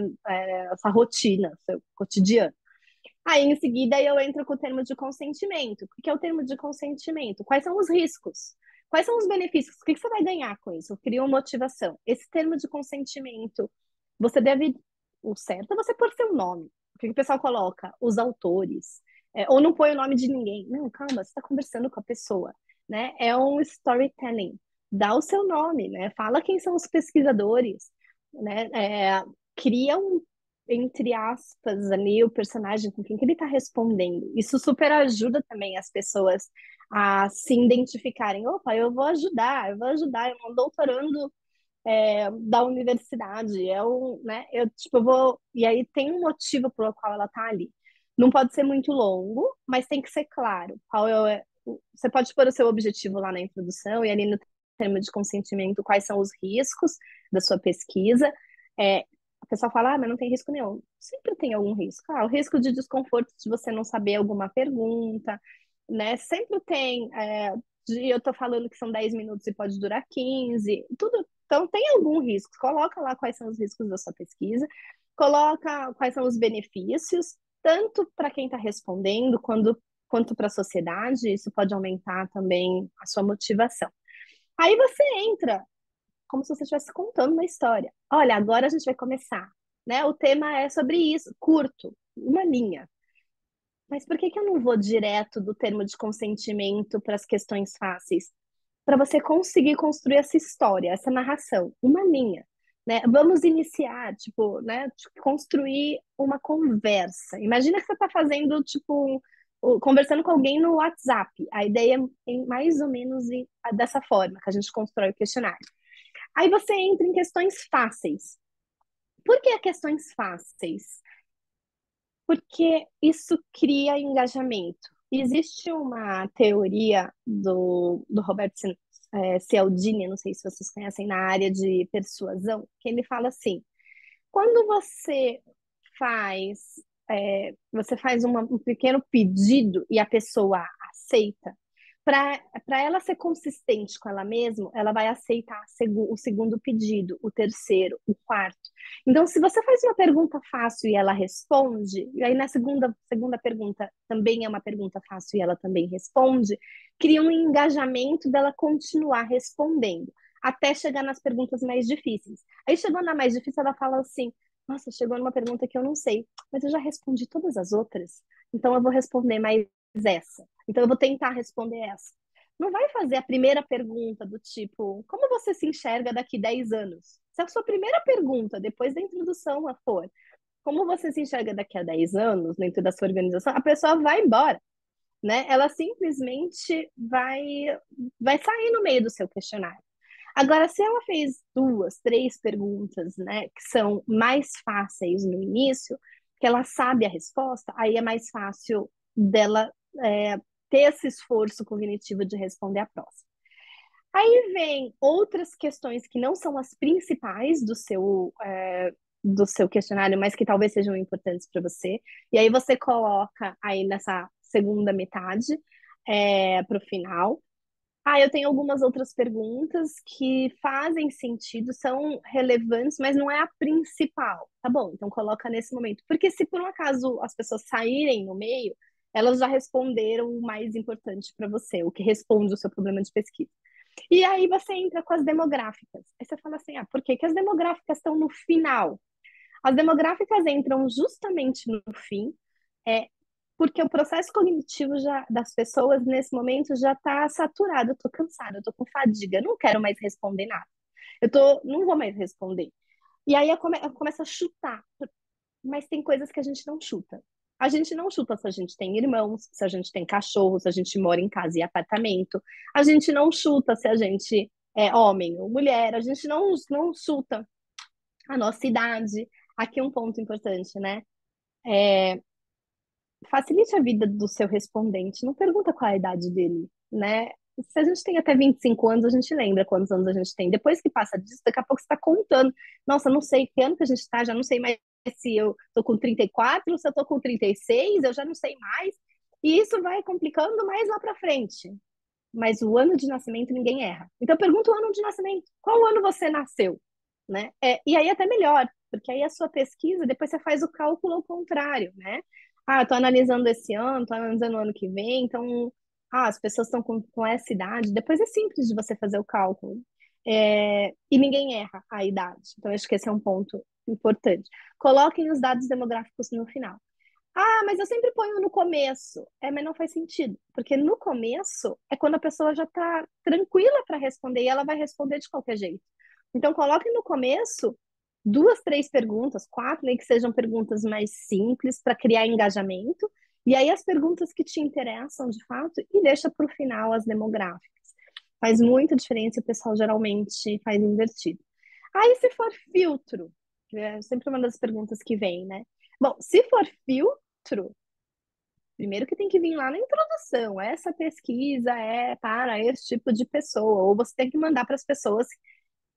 essa rotina, seu cotidiano. Aí, em seguida, eu entro com o termo de consentimento. O que é o termo de consentimento? Quais são os riscos? Quais são os benefícios? O que você vai ganhar com isso? Eu crio uma motivação. Esse termo de consentimento, você deve. O certo é você pôr seu nome. O que o pessoal coloca? Os autores. Ou não põe o nome de ninguém. Não, calma, você está conversando com a pessoa. Né? É um storytelling. Dá o seu nome, né? Fala quem são os pesquisadores. Né? Cria entre aspas, ali, o personagem com quem que ele está respondendo. Isso super ajuda também as pessoas a se identificarem. Opa, eu vou ajudar, eu um doutorando da universidade, né, tipo, eu vou... E aí tem um motivo pelo qual ela está ali. Não pode ser muito longo, mas tem que ser claro. Você pode pôr o seu objetivo lá na introdução e ali no termo de consentimento quais são os riscos da sua pesquisa. A pessoa fala, mas não tem risco nenhum. Sempre tem algum risco. O risco de desconforto de você não saber alguma pergunta, né? Sempre tem. Eu tô falando que são 10 minutos e pode durar 15. Tudo. Então, tem algum risco. Coloca lá quais são os riscos da sua pesquisa, coloca quais são os benefícios, tanto para quem está respondendo, quanto para a sociedade. Isso pode aumentar também a sua motivação. Aí você entra como se você estivesse contando uma história. Olha, agora a gente vai começar, né? O tema é sobre isso, curto, uma linha. Mas por que que eu não vou direto do termo de consentimento para as questões fáceis? Para você conseguir construir essa história, essa narração, uma linha, né? Vamos iniciar, tipo, né? Construir uma conversa. Imagina que você está fazendo, tipo, conversando com alguém no WhatsApp. A ideia é mais ou menos dessa forma que a gente constrói o questionário. Aí você entra em questões fáceis. Por que questões fáceis? Porque isso cria engajamento. Existe uma teoria do Robert Cialdini, não sei se vocês conhecem, na área de persuasão, que ele fala assim: quando faz, você faz um pequeno pedido e a pessoa aceita, para ela ser consistente com ela mesma, ela vai aceitar o segundo pedido, o terceiro, o quarto. Então, se você faz uma pergunta fácil e ela responde, e aí na segunda pergunta também é uma pergunta fácil e ela também responde, cria um engajamento dela continuar respondendo, até chegar nas perguntas mais difíceis. Aí chegou na mais difícil, ela fala assim: nossa, chegou numa pergunta que eu não sei, mas eu já respondi todas as outras, então eu vou responder mais essa. Então eu vou tentar responder essa. Não vai fazer a primeira pergunta do tipo, como você se enxerga daqui 10 anos? Se a sua primeira pergunta, depois da introdução, for, como você se enxerga daqui a 10 anos dentro da sua organização, a pessoa vai embora, né? Ela simplesmente vai sair no meio do seu questionário. Agora, se ela fez 2, 3 perguntas, né, que são mais fáceis no início, que ela sabe a resposta, aí é mais fácil dela ter esse esforço cognitivo de responder a próxima. Aí vem outras questões que não são as principais do seu questionário, mas que talvez sejam importantes para você. E aí você coloca aí nessa segunda metade para o final. Eu tenho algumas outras perguntas que fazem sentido, são relevantes, mas não é a principal. Tá bom, então coloca nesse momento. Porque se por um acaso as pessoas saírem no meio, elas já responderam o mais importante para você, o que responde o seu problema de pesquisa. E aí você entra com as demográficas. Aí você fala assim, por que que as demográficas estão no final? As demográficas entram justamente no fim, porque o processo cognitivo das pessoas nesse momento já está saturado. Eu estou cansada, eu estou com fadiga, eu não quero mais responder nada. Não vou mais responder. E aí eu começo a chutar, mas tem coisas que a gente não chuta. A gente não chuta se a gente tem irmãos, se a gente tem cachorro, se a gente mora em casa e apartamento. A gente não chuta se a gente é homem ou mulher. A gente não chuta a nossa idade. Aqui um ponto importante, né? Facilite a vida do seu respondente. Não pergunta qual é a idade dele, né? Se a gente tem até 25 anos, a gente lembra quantos anos a gente tem. Depois que passa disso, daqui a pouco você está contando. Nossa, não sei que ano que a gente está, já não sei mais se eu tô com 34, se eu tô com 36, eu já não sei mais. E isso vai complicando mais lá para frente. Mas o ano de nascimento ninguém erra. Então pergunta o ano de nascimento. Qual ano você nasceu? Né? E aí até melhor, porque aí a sua pesquisa, depois você faz o cálculo ao contrário, né? Estou analisando esse ano, estou analisando o ano que vem, então, as pessoas estão com essa idade. Depois é simples de você fazer o cálculo. E ninguém erra a idade. Então, acho que esse é um ponto importante. Coloquem os dados demográficos no final. Mas eu sempre ponho no começo. Mas não faz sentido, porque no começo é quando a pessoa já está tranquila para responder e ela vai responder de qualquer jeito. Então, coloquem no começo 2, 3 perguntas, 4, nem que sejam perguntas mais simples para criar engajamento. E aí as perguntas que te interessam de fato e deixa para o final as demográficas. Faz muita diferença, o pessoal geralmente faz invertido. Aí se for filtro, que é sempre uma das perguntas que vem, né? Bom, se for filtro, primeiro que tem que vir lá na introdução. Essa pesquisa é para esse tipo de pessoa, ou você tem que mandar para as pessoas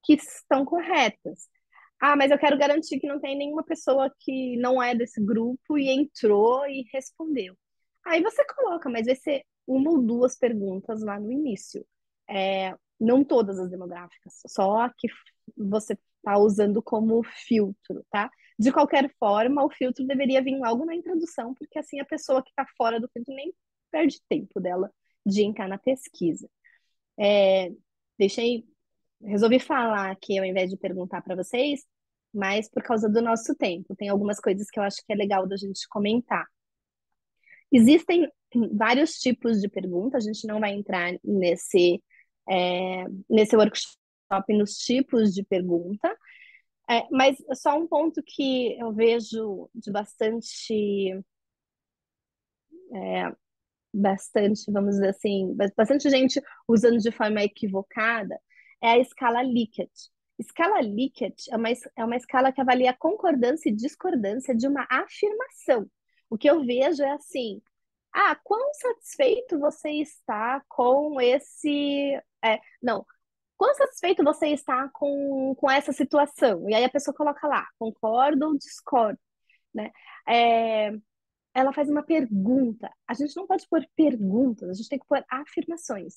que estão corretas. Mas eu quero garantir que não tem nenhuma pessoa que não é desse grupo e entrou e respondeu. Aí você coloca, mas vai ser 1 ou 2 perguntas lá no início. Não todas as demográficas, só a que você está usando como filtro, tá? De qualquer forma, o filtro deveria vir logo na introdução, porque assim a pessoa que está fora do filtro nem perde tempo dela de entrar na pesquisa. Resolvi falar aqui ao invés de perguntar para vocês, mas por causa do nosso tempo. Tem algumas coisas que eu acho que é legal da gente comentar. Existem vários tipos de perguntas, a gente não vai entrar nesse workshop nos tipos de pergunta, mas só um ponto que eu vejo de bastante, vamos dizer assim, bastante gente usando de forma equivocada, é a escala Likert. Escala Likert é uma escala que avalia a concordância e discordância de uma afirmação. O que eu vejo é assim, quão satisfeito você está com esse... não, quão satisfeito você está com essa situação? E aí a pessoa coloca lá, concordo ou discordo, né? Ela faz uma pergunta. A gente não pode pôr perguntas, a gente tem que pôr afirmações.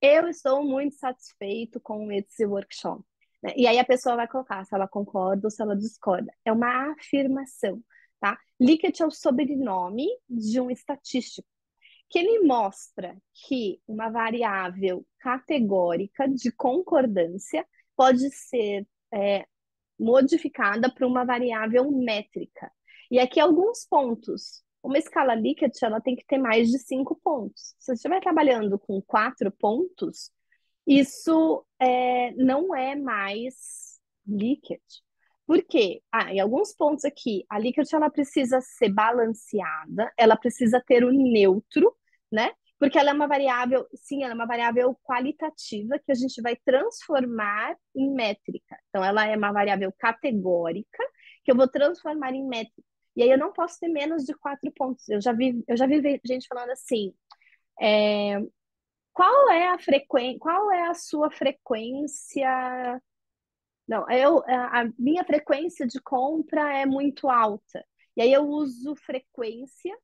Eu estou muito satisfeito com esse workshop. Né? E aí a pessoa vai colocar se ela concorda ou se ela discorda. É uma afirmação, tá? Likert é o sobrenome de um estatístico, que ele mostra que uma variável categórica de concordância pode ser modificada para uma variável métrica. E aqui alguns pontos. Uma escala Likert, ela tem que ter mais de 5 pontos. Se você estiver trabalhando com 4 pontos, isso não é mais Likert. Por quê? Em alguns pontos aqui, a Likert ela precisa ser balanceada, ela precisa ter o neutro, né? Porque ela é uma variável, sim, ela é uma variável qualitativa que a gente vai transformar em métrica. Então, ela é uma variável categórica que eu vou transformar em métrica. E aí eu não posso ter menos de 4 pontos. Eu já vi gente falando assim, qual é a sua frequência? Não, a minha frequência de compra é muito alta. E aí eu uso frequência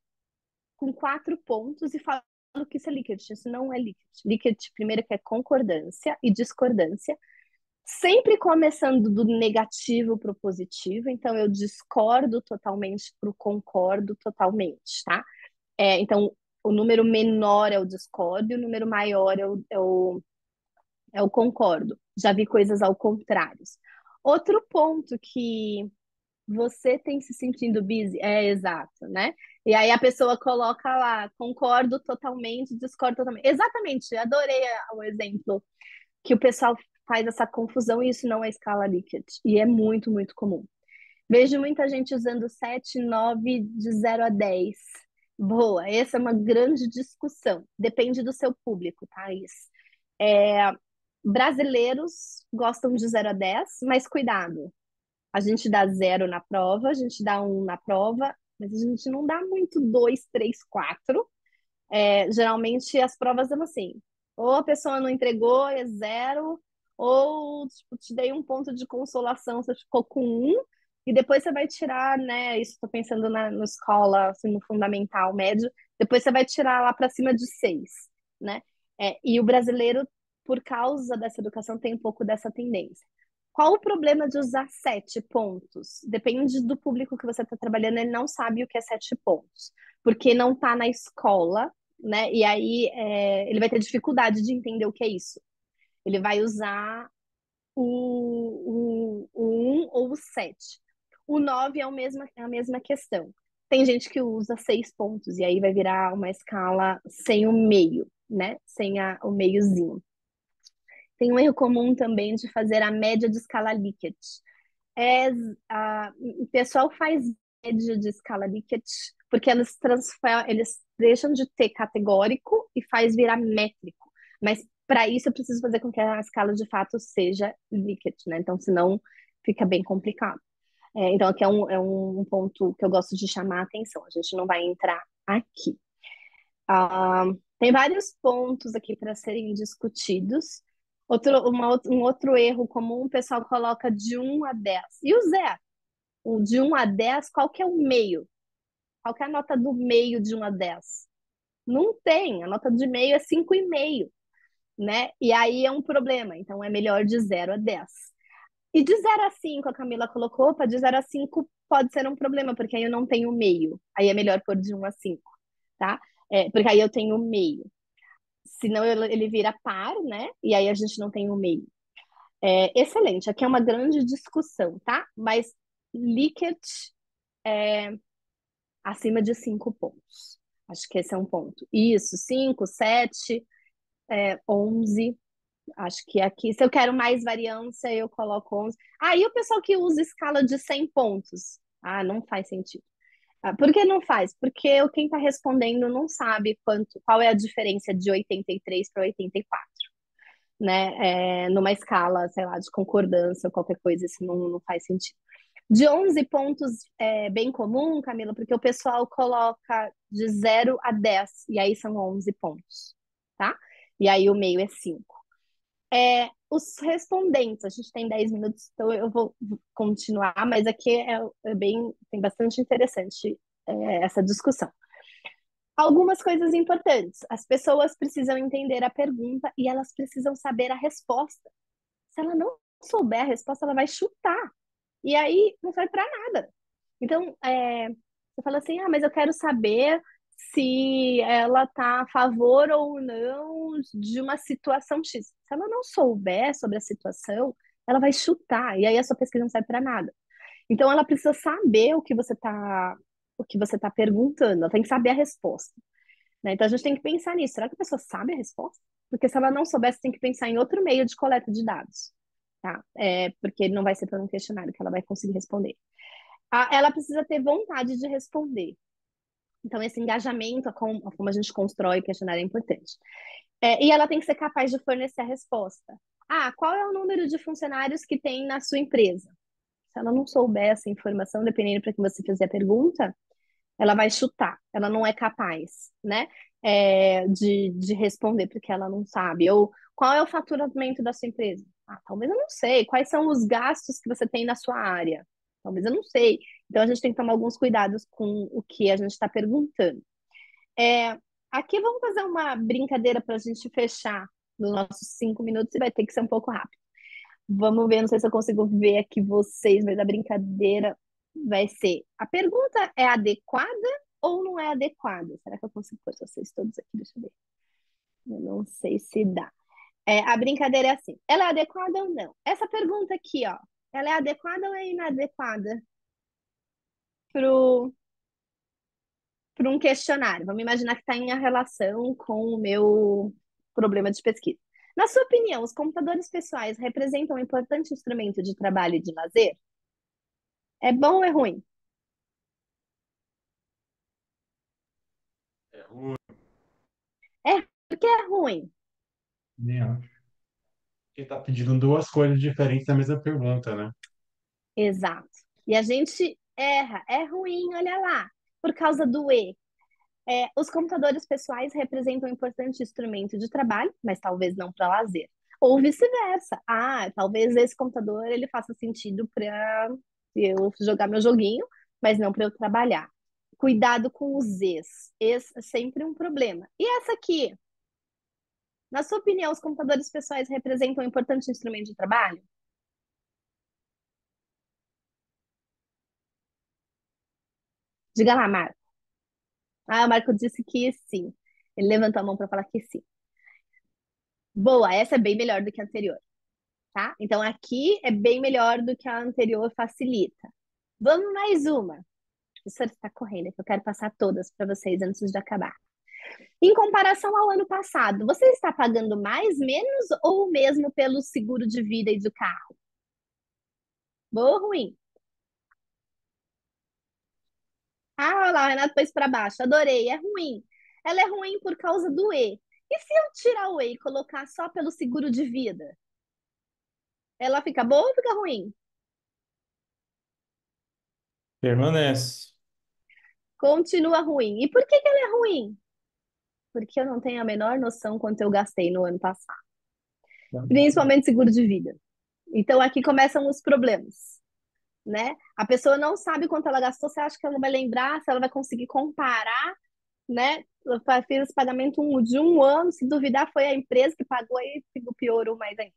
com 4 pontos e falo que isso é Likert. Isso não é Likert. Likert, primeiro, que é concordância e discordância, sempre começando do negativo para o positivo. Então, eu discordo totalmente para o concordo totalmente, tá? Então, o número menor é o discordo e o número maior é o concordo. Já vi coisas ao contrário. Outro ponto que você tem se sentindo busy, exato, né? E aí a pessoa coloca lá, concordo totalmente, discordo totalmente. Exatamente, adorei o exemplo que o pessoal faz essa confusão e isso não é escala Likert. E é muito, muito comum. Vejo muita gente usando 7, 9 de 0 a 10. Boa, essa é uma grande discussão. Depende do seu público, Thaís. Brasileiros gostam de 0 a 10, mas cuidado. A gente dá 0 na prova, a gente dá 1 na prova, mas a gente não dá muito 2, 3, 4. Geralmente as provas são assim. Ou a pessoa não entregou, é 0, ou tipo, te dei um ponto de consolação, você ficou com 1, e depois você vai tirar, né? Isso estou pensando na escola, assim, no fundamental, médio, depois você vai tirar lá para cima de 6, né? E o brasileiro, por causa dessa educação, tem um pouco dessa tendência. Qual o problema de usar 7 pontos? Depende do público que você está trabalhando, ele não sabe o que é 7 pontos, porque não está na escola, né? E aí ele vai ter dificuldade de entender o que é isso. Ele vai usar o 1 ou o 7. O 9 é a mesma questão. Tem gente que usa 6 pontos, e aí vai virar uma escala sem o meio, né? Sem o meiozinho. Tem um erro comum também de fazer a média de escala Likert. O pessoal faz média de escala Likert porque eles deixam de ter categórico e faz virar métrico. Mas para isso eu preciso fazer com que a escala de fato seja Likert, né? Então, senão fica bem complicado. Então, aqui é um ponto que eu gosto de chamar a atenção. A gente não vai entrar aqui. Tem vários pontos aqui para serem discutidos. Um outro erro comum, o pessoal coloca de 1 a 10. E o Zé? O de 1 a 10, qual que é o meio? Qual que é a nota do meio de 1 a 10? Não tem, a nota de meio é 5,5, né? E aí é um problema, então é melhor de 0 a 10. E de 0 a 5, a Camila colocou, opa, de 0 a 5 pode ser um problema, porque aí eu não tenho meio. Aí é melhor pôr de 1 a 5, tá? Porque aí eu tenho meio. Senão ele vira par, né? E aí a gente não tem o meio. Excelente, aqui é uma grande discussão, tá? Mas Likert acima de 5 pontos. Acho que esse é um ponto. Isso, 5, 7, 11. Acho que aqui, se eu quero mais variância, eu coloco 11. E o pessoal que usa escala de 100 pontos? Não faz sentido. Por que não faz? Porque quem está respondendo não sabe qual é a diferença de 83 para 84, né? Numa escala, sei lá, de concordância ou qualquer coisa, isso não faz sentido. De 11 pontos é bem comum, Camila, porque o pessoal coloca de 0 a 10, e aí são 11 pontos, tá? E aí o meio é 5. Os respondentes, a gente tem 10 minutos, então eu vou continuar, mas aqui tem bastante interessante essa discussão. Algumas coisas importantes. As pessoas precisam entender a pergunta e elas precisam saber a resposta. Se ela não souber a resposta, ela vai chutar. E aí não serve para nada. Então, você fala assim, mas eu quero saber se ela está a favor ou não de uma situação X. Se ela não souber sobre a situação, ela vai chutar, e aí a sua pesquisa não serve para nada. Então, ela precisa saber o que você está perguntando, ela tem que saber a resposta, né? Então, a gente tem que pensar nisso. Será que a pessoa sabe a resposta? Porque se ela não souber, você tem que pensar em outro meio de coleta de dados, tá? Porque não vai ser por um questionário que ela vai conseguir responder. Ela precisa ter vontade de responder. Então, esse engajamento, como a gente constrói o questionário é importante. E ela tem que ser capaz de fornecer a resposta. Qual é o número de funcionários que tem na sua empresa? Se ela não souber essa informação, dependendo para que você fizer a pergunta, ela vai chutar, ela não é capaz, né, de responder porque ela não sabe. Ou qual é o faturamento da sua empresa? Talvez eu não sei. Quais são os gastos que você tem na sua área? Talvez eu não sei. Então a gente tem que tomar alguns cuidados com o que a gente está perguntando. Aqui vamos fazer uma brincadeira para a gente fechar nos nossos 5 minutos e vai ter que ser um pouco rápido. Vamos ver, não sei se eu consigo ver aqui vocês, mas a brincadeira vai ser: a pergunta é adequada ou não é adequada? Será que eu consigo pôr vocês todos aqui? Deixa eu ver. Eu não sei se dá. A brincadeira é assim: ela é adequada ou não? Essa pergunta aqui, ó, ela é adequada ou é inadequada pro, para um questionário? Vamos imaginar que está em relação com o meu problema de pesquisa. Na sua opinião, os computadores pessoais representam um importante instrumento de trabalho e de lazer? É bom ou é ruim? É ruim, É porque é ruim. né? porque tá pedindo duas coisas diferentes na mesma pergunta, né? Exato. E a gente erra. É ruim, olha lá. Por causa do E. Os computadores pessoais representam um importante instrumento de trabalho, mas talvez não para lazer. Ou vice-versa. Talvez esse computador ele faça sentido para eu jogar meu joguinho, mas não para eu trabalhar. Cuidado com os Zs. Esse é sempre um problema. E essa aqui? Na sua opinião, os computadores pessoais representam um importante instrumento de trabalho? Diga lá, Marco. O Marco disse que sim. Ele levantou a mão para falar que sim. Boa, essa é bem melhor do que a anterior, tá? Então aqui é bem melhor do que a anterior, facilita. Vamos mais uma. Professor, está correndo, que eu quero passar todas para vocês antes de acabar. Em comparação ao ano passado, você está pagando mais, menos ou mesmo pelo seguro de vida e do carro? Boa ou ruim? Olha lá, o Renato pôs para baixo. Adorei, é ruim. Ela é ruim por causa do E. E se eu tirar o E e colocar só pelo seguro de vida? Ela fica boa ou fica ruim? Permanece. Continua ruim. E por que ela é ruim? Porque eu não tenho a menor noção quanto eu gastei no ano passado, principalmente seguro de vida. Então aqui começam os problemas, né? A pessoa não sabe quanto ela gastou, você acha que ela vai lembrar, se ela vai conseguir comparar, né? Eu fiz esse pagamento de um ano, se duvidar foi a empresa que pagou e piorou mais ainda.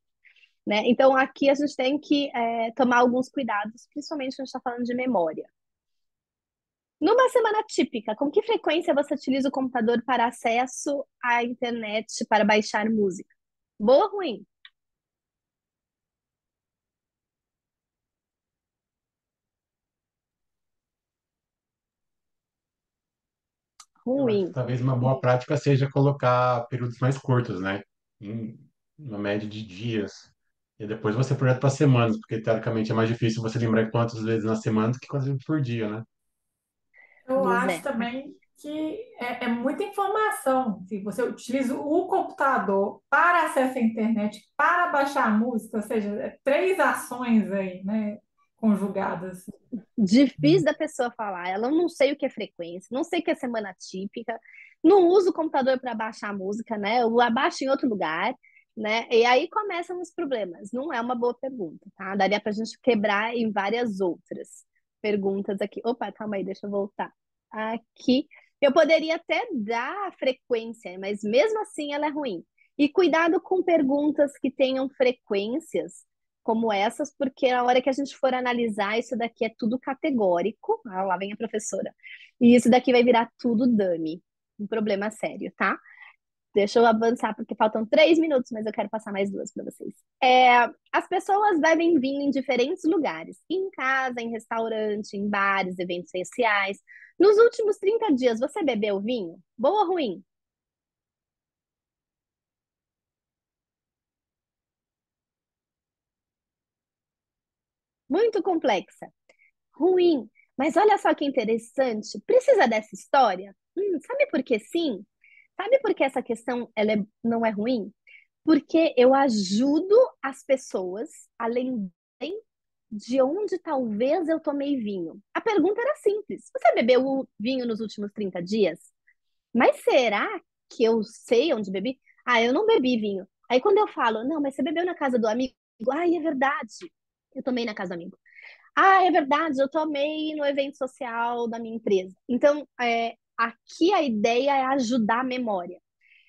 Né? Então aqui a gente tem que tomar alguns cuidados, principalmente quando a gente está falando de memória. Numa semana típica, com que frequência você utiliza o computador para acesso à internet para baixar música? Boa ou ruim? Eu acho que Ruim. talvez uma boa prática seja colocar períodos mais curtos, né? Em uma média de dias. E depois você projeta para semanas, porque teoricamente é mais difícil você lembrar quantas vezes na semana do que quantas vezes por dia, né? Eu Pois acho é. também que é muita informação. Se você utiliza o computador para acesso à internet, para baixar música, ou seja, três ações aí, né, conjugadas. Difícil da pessoa falar. Ela não sei o que é frequência, não sei o que é semana típica, não uso o computador para baixar música, né? Eu abaixo em outro lugar, né? E aí começam os problemas. Não é uma boa pergunta, tá? Daria para a gente quebrar em várias outras perguntas aqui. Opa, calma aí, deixa eu voltar. Aqui. Eu poderia até dar a frequência, mas mesmo assim ela é ruim. E cuidado com perguntas que tenham frequências como essas, porque na hora que a gente for analisar, isso daqui é tudo categórico. Lá vem a professora. E isso daqui vai virar tudo dummy. Um problema sério, tá? Deixa eu avançar, porque faltam 3 minutos, mas eu quero passar mais duas para vocês. As pessoas devem vir em diferentes lugares, em casa, em restaurante, em bares, eventos sociais. Nos últimos 30 dias, você bebeu vinho? Bom ou ruim? Muito complexa. Ruim. Mas olha só que interessante. Precisa dessa história? Sabe por que sim? Sabe por que essa questão não é ruim? Porque eu ajudo as pessoas a lembrarem de onde talvez eu tomei vinho. A pergunta era simples. Você bebeu o vinho nos últimos 30 dias? Mas será que eu sei onde bebi? Eu não bebi vinho. Aí quando eu falo, não, mas você bebeu na casa do amigo? É verdade. Eu tomei na casa do amigo. É verdade, eu tomei no evento social da minha empresa. Então, aqui a ideia é ajudar a memória.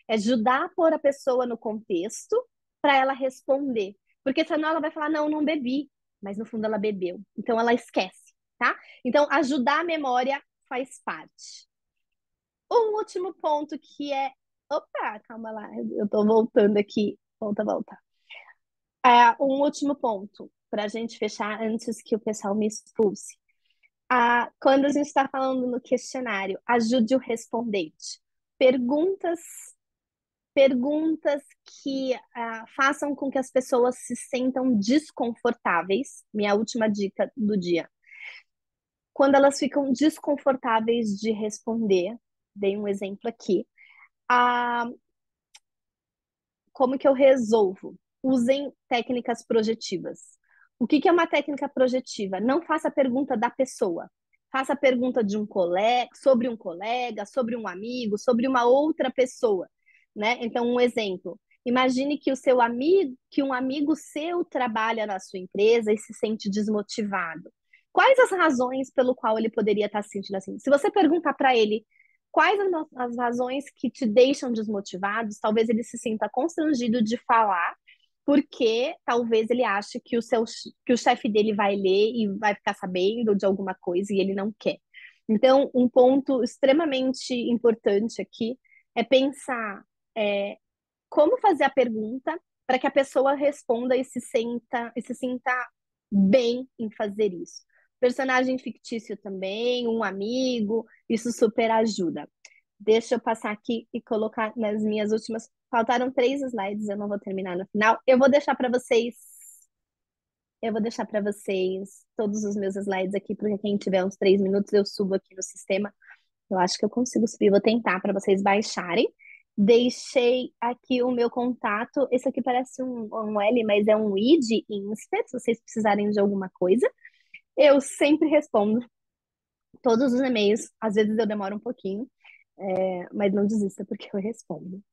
É ajudar a pôr a pessoa no contexto para ela responder. Porque senão ela vai falar, não, não bebi. Mas no fundo ela bebeu. Então ela esquece, tá? Então, ajudar a memória faz parte. Um último ponto que é. Opa, calma lá, eu tô voltando aqui. Volta, volta. Um último ponto para a gente fechar antes que o pessoal me expulse. Quando a gente está falando no questionário, ajude o respondente. Perguntas, perguntas que façam com que as pessoas se sintam desconfortáveis. Minha última dica do dia. Quando elas ficam desconfortáveis de responder, dei um exemplo aqui. Como que eu resolvo? Usem técnicas projetivas. O que que é uma técnica projetiva? Não faça a pergunta da pessoa. Faça a pergunta de um colega, sobre um amigo, sobre uma outra pessoa, né? Então, um exemplo. Imagine que que um amigo seu trabalha na sua empresa e se sente desmotivado. Quais as razões pelo qual ele poderia estar se sentindo assim? Se você perguntar para ele quais as razões que te deixam desmotivados, talvez ele se sinta constrangido de falar, porque talvez ele ache que que o chefe dele vai ler e vai ficar sabendo de alguma coisa e ele não quer. Então, um ponto extremamente importante aqui é pensar como fazer a pergunta para que a pessoa responda e se sinta bem em fazer isso. Personagem fictício também, um amigo, isso super ajuda. Deixa eu passar aqui e colocar nas minhas últimas. Faltaram 3 slides, eu não vou terminar no final. Eu vou deixar para vocês. Eu vou deixar para vocês todos os meus slides aqui, porque quem tiver uns 3 minutos eu subo aqui no sistema. Eu acho que eu consigo subir, vou tentar para vocês baixarem. Deixei aqui o meu contato. Esse aqui parece um L, mas é um I de Insper, se vocês precisarem de alguma coisa. Eu sempre respondo todos os e-mails. Às vezes eu demoro um pouquinho, mas não desista porque eu respondo.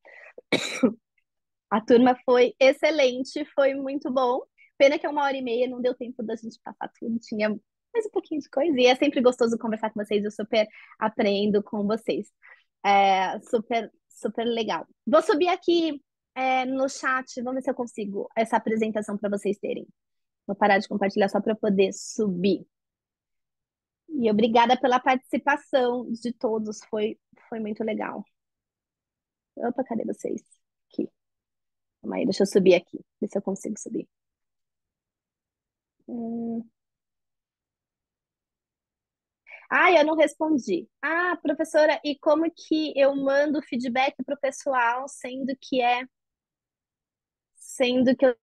A turma foi excelente, foi muito bom. Pena que é 1 hora e meia, não deu tempo da gente passar tudo, tinha mais um pouquinho de coisa. E é sempre gostoso conversar com vocês, eu super aprendo com vocês. Super, super legal. Vou subir aqui no chat, vamos ver se eu consigo essa apresentação para vocês terem. Vou parar de compartilhar só para poder subir. E obrigada pela participação de todos, foi muito legal. Opa, cadê vocês? Aqui. Calma aí, deixa eu subir aqui, ver se eu consigo subir. Eu não respondi. Professora, e como que eu mando feedback para o pessoal, sendo que eu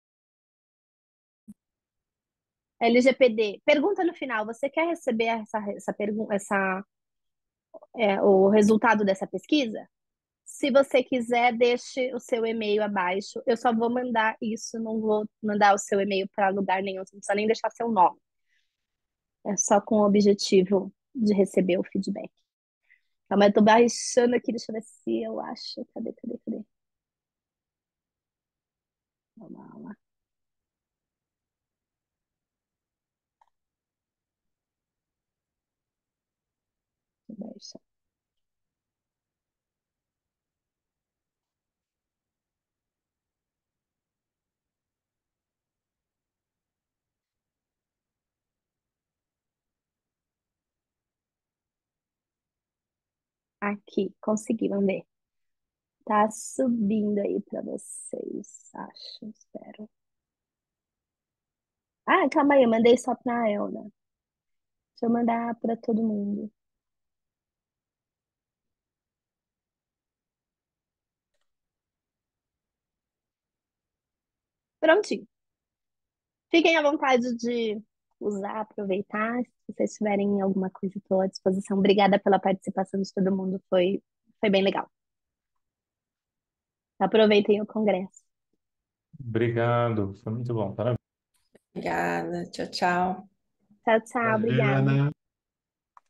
LGPD? Pergunta no final, você quer receber essa pergunta, o resultado dessa pesquisa? Se você quiser, deixe o seu e-mail abaixo. Eu só vou mandar isso, não vou mandar o seu e-mail para lugar nenhum, você não precisa nem deixar seu nome. É só com o objetivo de receber o feedback. Calma, eu tô baixando aqui, deixa eu ver se eu acho. Cadê? Vamos lá. Deixa. Aqui, consegui, mandei. Tá subindo aí para vocês, acho, espero. Calma aí, eu mandei só pra Elna. Deixa eu mandar para todo mundo. Prontinho. Fiquem à vontade de usar, aproveitar. Se vocês tiverem alguma coisa, estou à disposição. Obrigada pela participação de todo mundo, foi bem legal. Aproveitem o congresso. Obrigado, foi muito bom. Parabéns. Obrigada, tchau, tchau. Tchau, tchau, Valeu, obrigada. Ana.